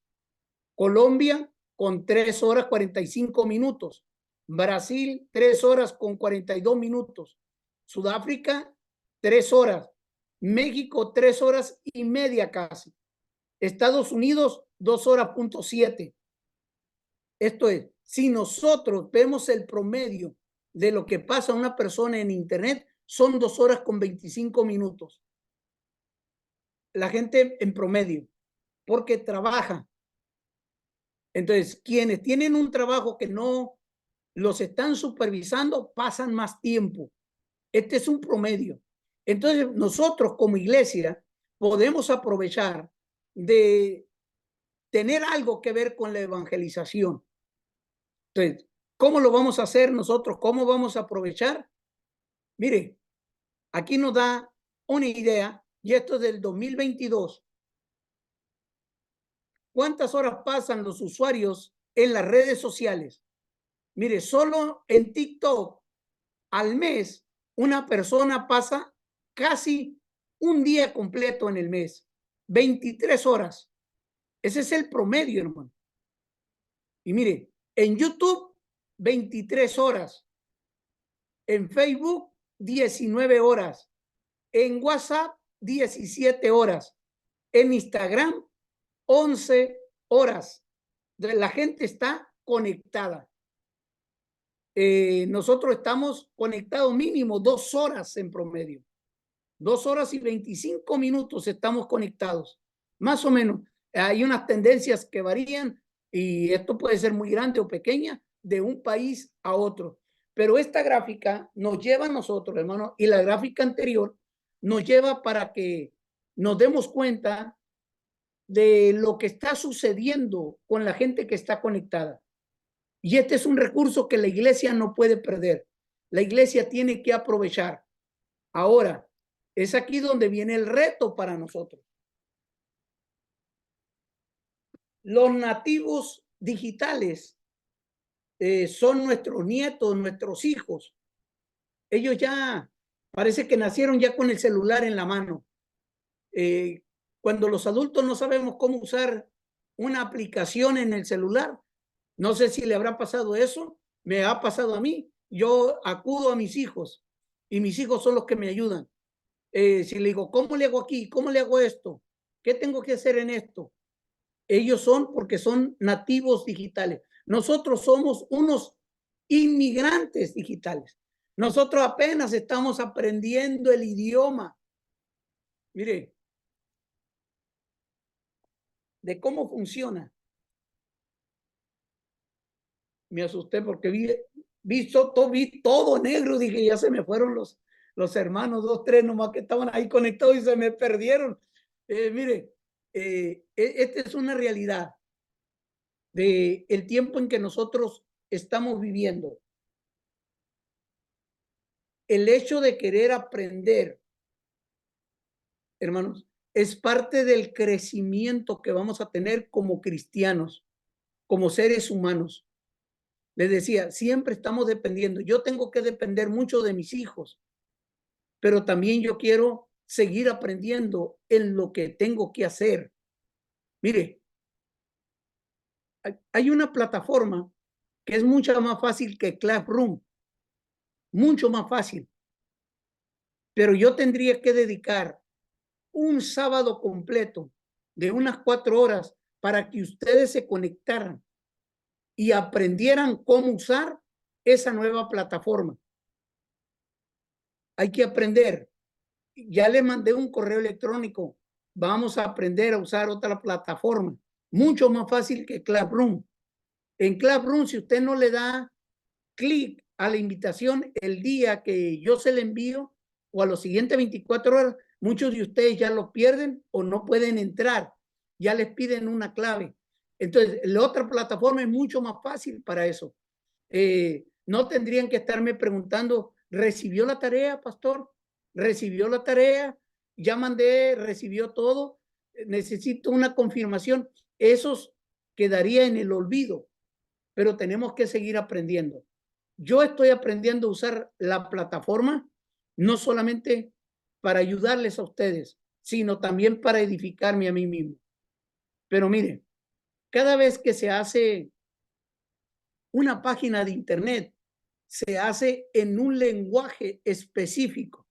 Colombia con 3 horas 45 minutos. Brasil 3 horas con 42 minutos. Sudáfrica 3 horas. México 3 horas y media casi. Estados Unidos 2 horas.7. Esto es, si nosotros vemos el promedio de lo que pasa a una persona en Internet, son 2 horas con 25 minutos. La gente en promedio, porque trabaja. Entonces, quienes tienen un trabajo que no los están supervisando, pasan más tiempo. Este es un promedio. Entonces, nosotros como iglesia podemos aprovechar de tener algo que ver con la evangelización. Entonces, ¿cómo lo vamos a hacer nosotros? ¿Cómo vamos a aprovechar? Mire, aquí nos da una idea y esto es del 2022. ¿Cuántas horas pasan los usuarios en las redes sociales? Mire, solo en TikTok al mes una persona pasa casi un día completo en el mes, 23 horas. Ese es el promedio, hermano. Y mire, en YouTube, 23 horas. En Facebook, 19 horas. En WhatsApp, 17 horas. En Instagram, 11 horas. La gente está conectada. Nosotros estamos conectados mínimo 2 horas en promedio. 2 horas y 25 minutos estamos conectados. Más o menos. Hay unas tendencias que varían y esto puede ser muy grande o pequeña de un país a otro. Pero esta gráfica nos lleva a nosotros, hermano, y la gráfica anterior nos lleva para que nos demos cuenta de lo que está sucediendo con la gente que está conectada. Y este es un recurso que la iglesia no puede perder. La iglesia tiene que aprovechar. Ahora, es aquí donde viene el reto para nosotros. Los nativos digitales son nuestros nietos, nuestros hijos. Ellos ya parece que nacieron ya con el celular en la mano. Cuando los adultos no sabemos cómo usar una aplicación en el celular, no sé si le habrá pasado eso, me ha pasado a mí. Yo acudo a mis hijos y mis hijos son los que me ayudan. Si le digo, ¿cómo le hago aquí? ¿Cómo le hago esto? ¿Qué tengo que hacer en esto? Ellos son porque son nativos digitales. Nosotros somos unos inmigrantes digitales. Nosotros apenas estamos aprendiendo el idioma. Mire, de cómo funciona. Me asusté porque vi todo negro. Dije, ya se me fueron los hermanos, 2, 3 nomás que estaban ahí conectados y se me perdieron. Mire, esta es una realidad de el tiempo en que nosotros estamos viviendo. El hecho de querer aprender, hermanos, es parte del crecimiento que vamos a tener como cristianos, como seres humanos. Les decía, siempre estamos dependiendo. Yo tengo que depender mucho de mis hijos, pero también yo quiero seguir aprendiendo en lo que tengo que hacer. Mire, hay una plataforma que es mucho más fácil que Classroom, mucho más fácil. Pero yo tendría que dedicar un sábado completo de unas 4 horas para que ustedes se conectaran y aprendieran cómo usar esa nueva plataforma. Hay que aprender. Ya le mandé un correo electrónico. Vamos a aprender a usar otra plataforma, mucho más fácil que Classroom. En Classroom, si usted no le da clic a la invitación el día que yo se le envío o a los siguientes 24 horas, muchos de ustedes ya lo pierden o no pueden entrar. Ya les piden una clave. Entonces, la otra plataforma es mucho más fácil para eso. No tendrían que estarme preguntando, ¿recibió la tarea, pastor? ¿Recibió la tarea? Ya mandé, recibió todo. Necesito una confirmación. Esos quedaría en el olvido, pero tenemos que seguir aprendiendo. Yo estoy aprendiendo a usar la plataforma no solamente para ayudarles a ustedes, sino también para edificarme a mí mismo. Pero mire, cada vez que se hace una página de internet, se hace en un lenguaje específico.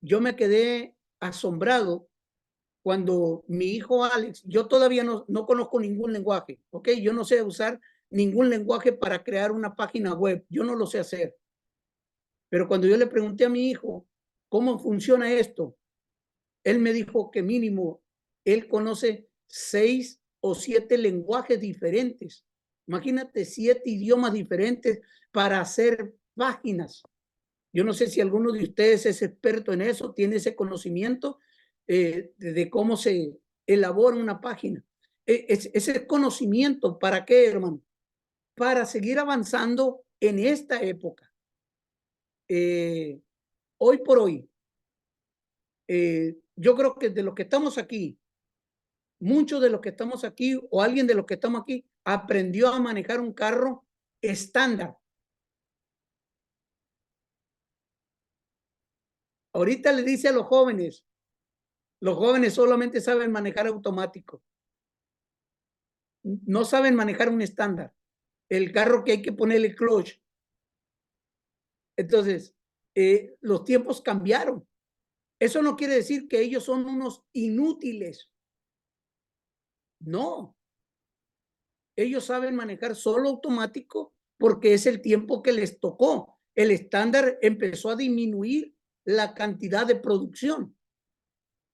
Yo me quedé asombrado cuando mi hijo Alex, yo todavía no conozco ningún lenguaje, ¿ok? Yo no sé usar ningún lenguaje para crear una página web, yo no lo sé hacer. Pero cuando yo le pregunté a mi hijo, ¿cómo funciona esto? Él me dijo que mínimo él conoce 6 o 7 lenguajes diferentes. Imagínate 7 idiomas diferentes para hacer páginas. Yo no sé si alguno de ustedes es experto en eso, tiene ese conocimiento de cómo se elabora una página. Ese conocimiento, ¿para qué, hermano? Para seguir avanzando en esta época. Hoy por hoy, yo creo que de los que estamos aquí, muchos de los que estamos aquí o alguien de los que estamos aquí aprendió a manejar un carro estándar. Ahorita le dice a los jóvenes solamente saben manejar automático. No saben manejar un estándar. El carro que hay que ponerle clutch. Entonces, los tiempos cambiaron. Eso no quiere decir que ellos son unos inútiles. No. Ellos saben manejar solo automático porque es el tiempo que les tocó. El estándar empezó a disminuir la cantidad de producción.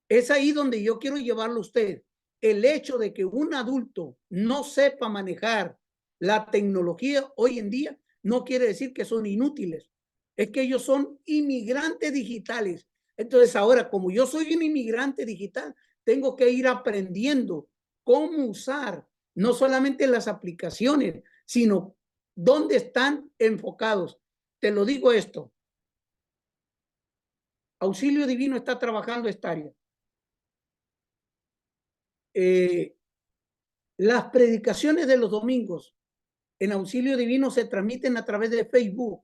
Es ahí donde yo quiero llevarlo a usted. El hecho de que un adulto no sepa manejar la tecnología hoy en día no quiere decir que son inútiles. Es que ellos son inmigrantes digitales. Entonces ahora, como yo soy un inmigrante digital, tengo que ir aprendiendo cómo usar no solamente las aplicaciones, sino dónde están enfocados. Te lo digo esto. Auxilio Divino está trabajando esta área. Las predicaciones de los domingos en Auxilio Divino se transmiten a través de Facebook.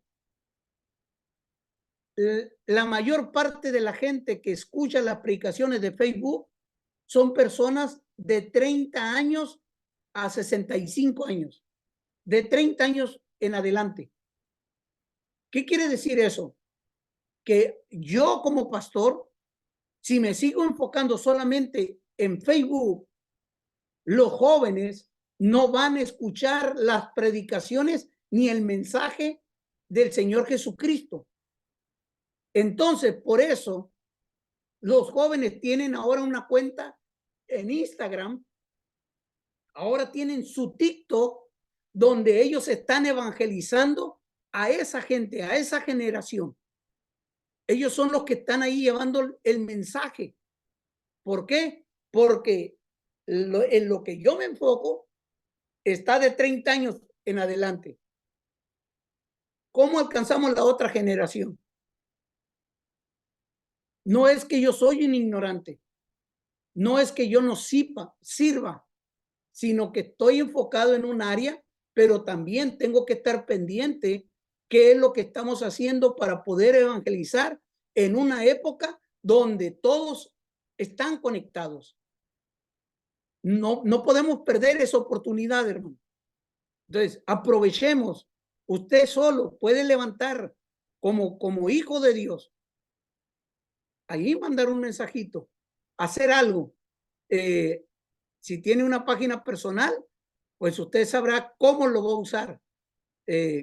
La mayor parte de la gente que escucha las predicaciones de Facebook son personas de 30 años a 65 años, de 30 años en adelante. ¿Qué quiere decir eso? Que yo como pastor, si me sigo enfocando solamente en Facebook, los jóvenes no van a escuchar las predicaciones ni el mensaje del Señor Jesucristo. Entonces, por eso, los jóvenes tienen ahora una cuenta en Instagram, ahora tienen su TikTok, donde ellos están evangelizando a esa gente, a esa generación. Ellos son los que están ahí llevando el mensaje. ¿Por qué? Porque en lo que yo me enfoco está de 30 años en adelante. ¿Cómo alcanzamos la otra generación? No es que yo soy un ignorante, no es que yo no sirva, sino que estoy enfocado en un área, pero también tengo que estar pendiente qué es lo que estamos haciendo para poder evangelizar en una época donde todos están conectados. No podemos perder esa oportunidad, hermano. Entonces, aprovechemos. Usted solo puede levantar como hijo de Dios. Ahí mandar un mensajito, hacer algo. Si tiene una página personal, pues usted sabrá cómo lo va a usar.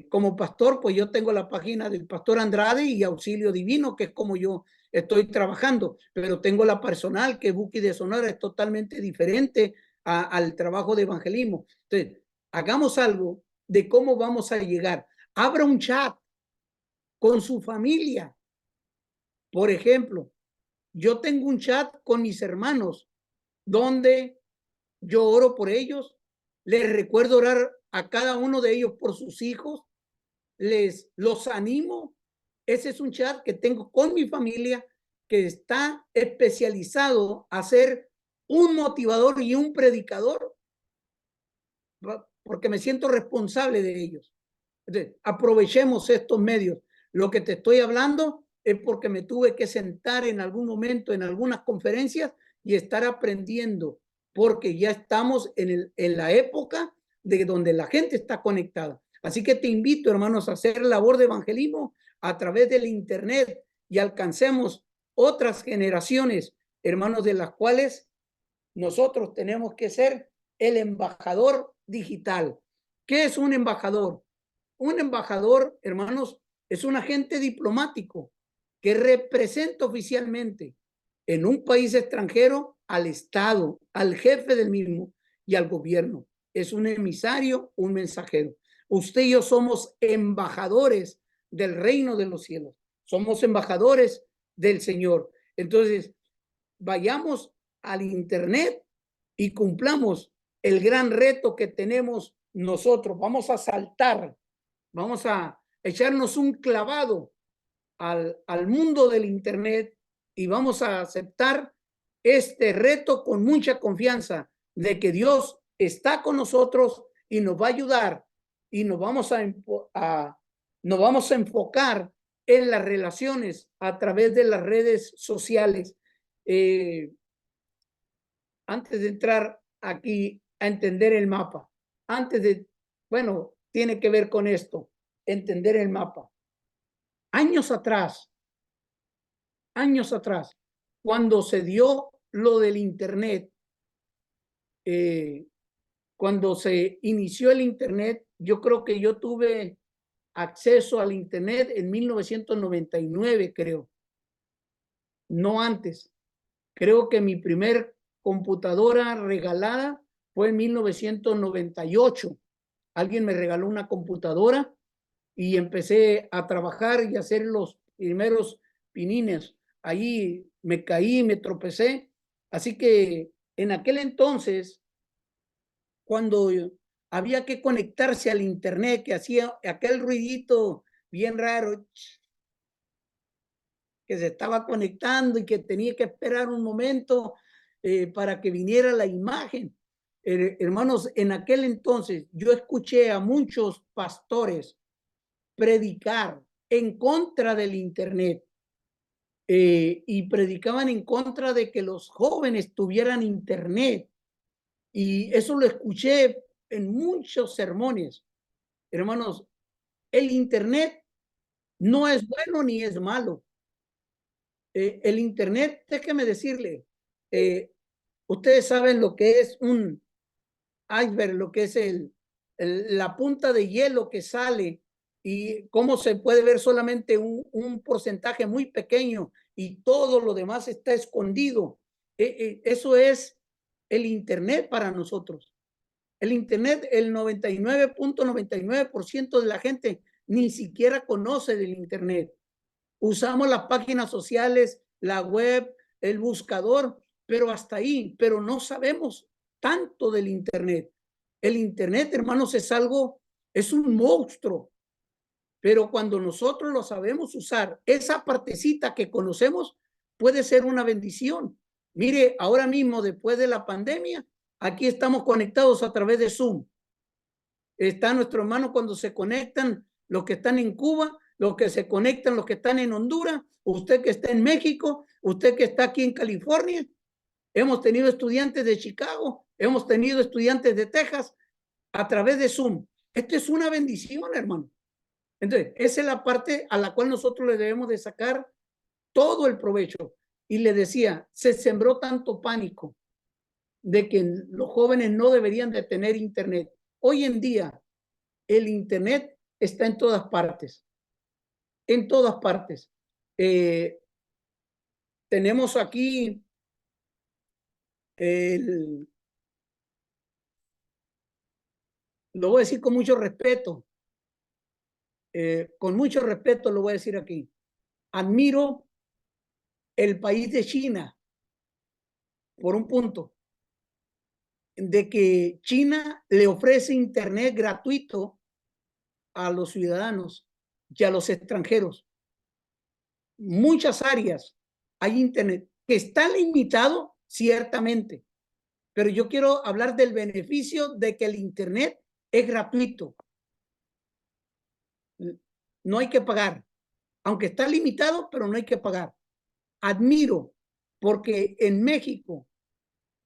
Como pastor, pues yo tengo la página del Pastor Andrade y Auxilio Divino, que es como yo estoy trabajando, pero tengo la personal, que Buki de Sonora, es totalmente diferente al trabajo de evangelismo. Entonces, hagamos algo de cómo vamos a llegar. Abra un chat con su familia. Por ejemplo, yo tengo un chat con mis hermanos donde yo oro por ellos, les recuerdo orar a cada uno de ellos por sus hijos, los animo. Ese es un chat que tengo con mi familia que está especializado a ser un motivador y un predicador, porque me siento responsable de ellos. Entonces, aprovechemos estos medios. Lo que te estoy hablando es porque me tuve que sentar en algún momento en algunas conferencias y estar aprendiendo, porque ya estamos en la época de donde la gente está conectada. Así que te invito, hermanos, a hacer labor de evangelismo a través del internet y alcancemos otras generaciones, hermanos, de las cuales nosotros tenemos que ser el embajador digital. ¿Qué es un embajador? Un embajador, hermanos, es un agente diplomático que representa oficialmente en un país extranjero al Estado, al jefe del mismo y al gobierno. Es un emisario, un mensajero. Usted y yo somos embajadores del reino de los cielos. Somos embajadores del Señor. Entonces, vayamos al internet y cumplamos el gran reto que tenemos nosotros. Vamos a saltar, vamos a echarnos un clavado al mundo del internet y vamos a aceptar este reto con mucha confianza de que Dios está con nosotros y nos va a ayudar y nos vamos a enfocar en las relaciones a través de las redes sociales. Antes de entrar aquí a entender el mapa, tiene que ver con esto, entender el mapa. Años atrás, cuando se dio lo del Internet, cuando se inició el Internet, yo creo que yo tuve acceso al Internet en 1999, creo. No antes. Creo que mi primer computadora regalada fue en 1998. Alguien me regaló una computadora y empecé a trabajar y a hacer los primeros pinines. Ahí me caí, me tropecé. Así que en aquel entonces, cuando había que conectarse al Internet, que hacía aquel ruidito bien raro, que se estaba conectando y que tenía que esperar un momento para que viniera la imagen. Hermanos, en aquel entonces yo escuché a muchos pastores predicar en contra del Internet y predicaban en contra de que los jóvenes tuvieran Internet. Y eso lo escuché en muchos sermones. Hermanos, el Internet no es bueno ni es malo. El Internet, déjeme decirle, ustedes saben lo que es un iceberg, lo que es la punta de hielo que sale y cómo se puede ver solamente un porcentaje muy pequeño y todo lo demás está escondido. Eso es el Internet para nosotros. El Internet, el 99.99% de la gente ni siquiera conoce del Internet. Usamos las páginas sociales, la web, el buscador, pero hasta ahí, pero no sabemos tanto del Internet. El Internet, hermanos, es un monstruo, pero cuando nosotros lo sabemos usar, esa partecita que conocemos puede ser una bendición. Mire, ahora mismo, después de la pandemia, aquí estamos conectados a través de Zoom. Está nuestro hermano cuando se conectan, los que están en Cuba, los que se conectan, los que están en Honduras, usted que está en México, usted que está aquí en California. Hemos tenido estudiantes de Chicago, hemos tenido estudiantes de Texas a través de Zoom. Esto es una bendición, hermano. Entonces, esa es la parte a la cual nosotros le debemos de sacar todo el provecho. Y le decía, se sembró tanto pánico de que los jóvenes no deberían de tener Internet. Hoy en día, el Internet está en todas partes. En todas partes. Tenemos aquí lo voy a decir con mucho respeto. Con mucho respeto lo voy a decir aquí. Admiro el país de China por un punto de que China le ofrece Internet gratuito a los ciudadanos y a los extranjeros. Muchas áreas hay Internet que está limitado ciertamente, pero yo quiero hablar del beneficio de que el Internet es gratuito. No hay que pagar, aunque está limitado, pero no hay que pagar. Admiro porque en México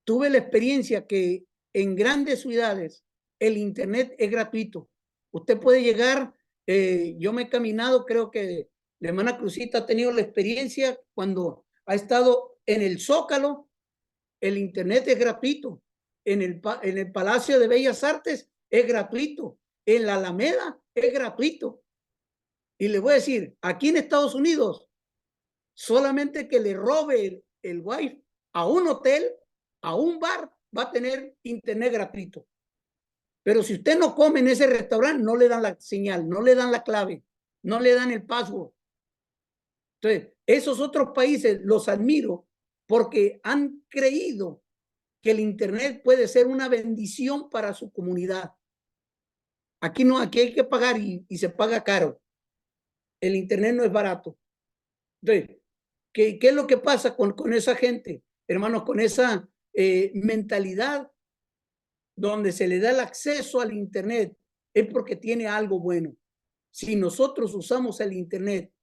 tuve la experiencia que en grandes ciudades el Internet es gratuito. Usted puede llegar, yo me he caminado, creo que la hermana Cruzita ha tenido la experiencia cuando ha estado en el Zócalo, el Internet es gratuito. En el Palacio de Bellas Artes es gratuito. En la Alameda es gratuito. Y le voy a decir, aquí en Estados Unidos, solamente que le robe el Wi-Fi a un hotel, a un bar, va a tener Internet gratuito. Pero si usted no come en ese restaurante, no le dan la señal, no le dan la clave, no le dan el password. Entonces, esos otros países los admiro porque han creído que el Internet puede ser una bendición para su comunidad. Aquí no, aquí hay que pagar y se paga caro. El Internet no es barato. Entonces, ¿Qué es lo que pasa con esa gente, hermanos, con esa mentalidad donde se le da el acceso al Internet? Es porque tiene algo bueno. Si nosotros usamos el Internet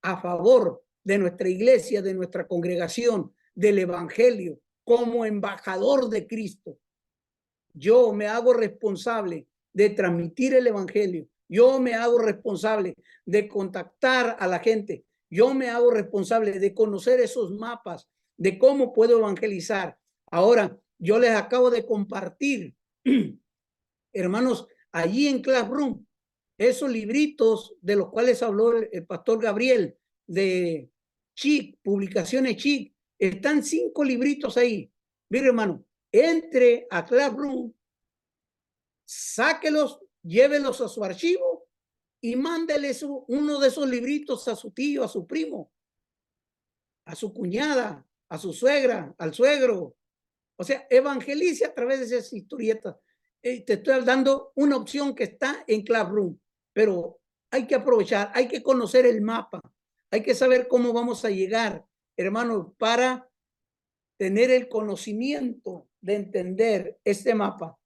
a favor de nuestra iglesia, de nuestra congregación, del evangelio, como embajador de Cristo, yo me hago responsable de transmitir el evangelio. Yo me hago responsable de contactar a la gente. Yo me hago responsable de conocer esos mapas de cómo puedo evangelizar. Ahora, yo les acabo de compartir, hermanos, allí en Classroom, esos libritos de los cuales habló el pastor Gabriel, de Chic, Publicaciones Chic. Están 5 libritos ahí. Mire, hermano, entre a Classroom, sáquelos, llévelos a su archivo y mándeles uno de esos libritos a su tío, a su primo, a su cuñada, a su suegra, al suegro. O sea, evangelice a través de esas historietas. Te estoy dando una opción que está en Classroom, pero hay que aprovechar, hay que conocer el mapa, hay que saber cómo vamos a llegar, hermanos, para tener el conocimiento de entender este mapa,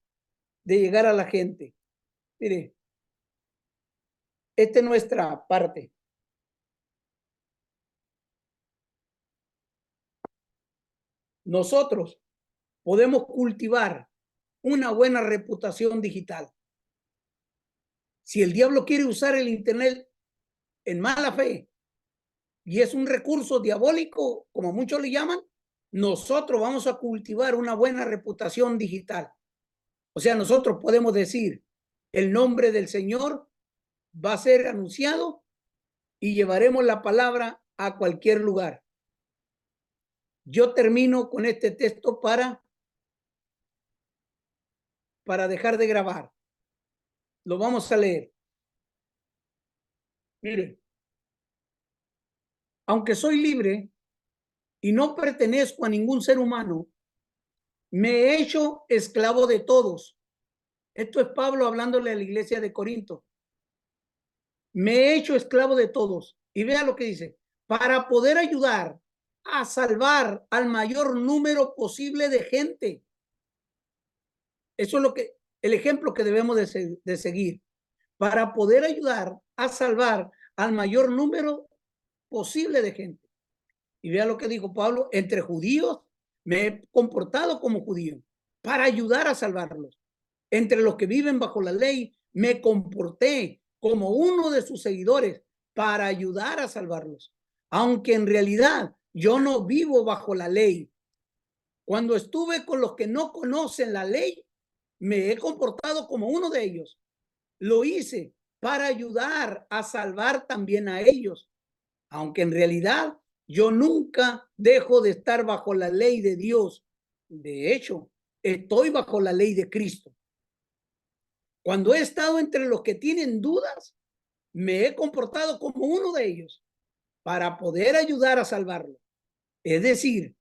de llegar a la gente. Mire, esta es nuestra parte. Nosotros podemos cultivar una buena reputación digital. Si el diablo quiere usar el Internet en mala fe y es un recurso diabólico, como muchos le llaman, nosotros vamos a cultivar una buena reputación digital. O sea, nosotros podemos decir, el nombre del Señor va a ser anunciado y llevaremos la palabra a cualquier lugar. Yo termino con este texto para dejar de grabar. Lo vamos a leer. Mire, aunque soy libre y no pertenezco a ningún ser humano, me he hecho esclavo de todos. Esto es Pablo hablándole a la iglesia de Corinto. Me he hecho esclavo de todos. Y vea lo que dice. Para poder ayudar a salvar al mayor número posible de gente. Eso es el ejemplo que debemos de seguir. Para poder ayudar a salvar al mayor número posible de gente. Y vea lo que dijo Pablo, entre judíos me he comportado como judío para ayudar a salvarlos. Entre los que viven bajo la ley me comporté como uno de sus seguidores para ayudar a salvarlos. Aunque en realidad yo no vivo bajo la ley. Cuando estuve con los que no conocen la ley, me he comportado como uno de ellos. Lo hice para ayudar a salvar también a ellos. Aunque en realidad yo nunca dejo de estar bajo la ley de Dios. De hecho, estoy bajo la ley de Cristo. Cuando he estado entre los que tienen dudas, me he comportado como uno de ellos para poder ayudar a salvarlo. Es decir,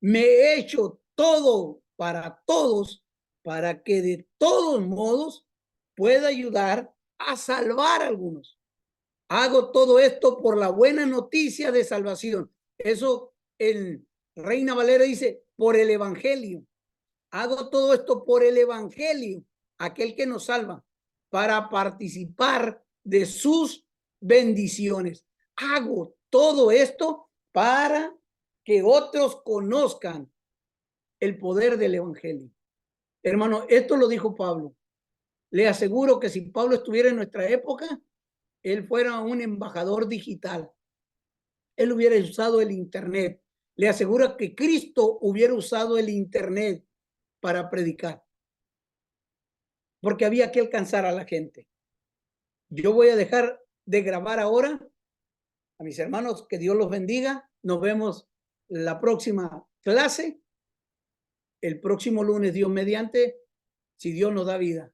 me he hecho todo para todos para que de todos modos pueda ayudar a salvar a algunos. Hago todo esto por la buena noticia de salvación. Eso el Reina Valera dice, por el evangelio. Hago todo esto por el evangelio, aquel que nos salva, para participar de sus bendiciones. Hago todo esto para que otros conozcan el poder del evangelio. Hermano, esto lo dijo Pablo. Le aseguro que si Pablo estuviera en nuestra época, él fuera un embajador digital. Él hubiera usado el Internet. Le aseguro que Cristo hubiera usado el Internet para predicar. Porque había que alcanzar a la gente. Yo voy a dejar de grabar ahora. A mis hermanos, que Dios los bendiga. Nos vemos la próxima clase. El próximo lunes, Dios mediante, si Dios nos da vida.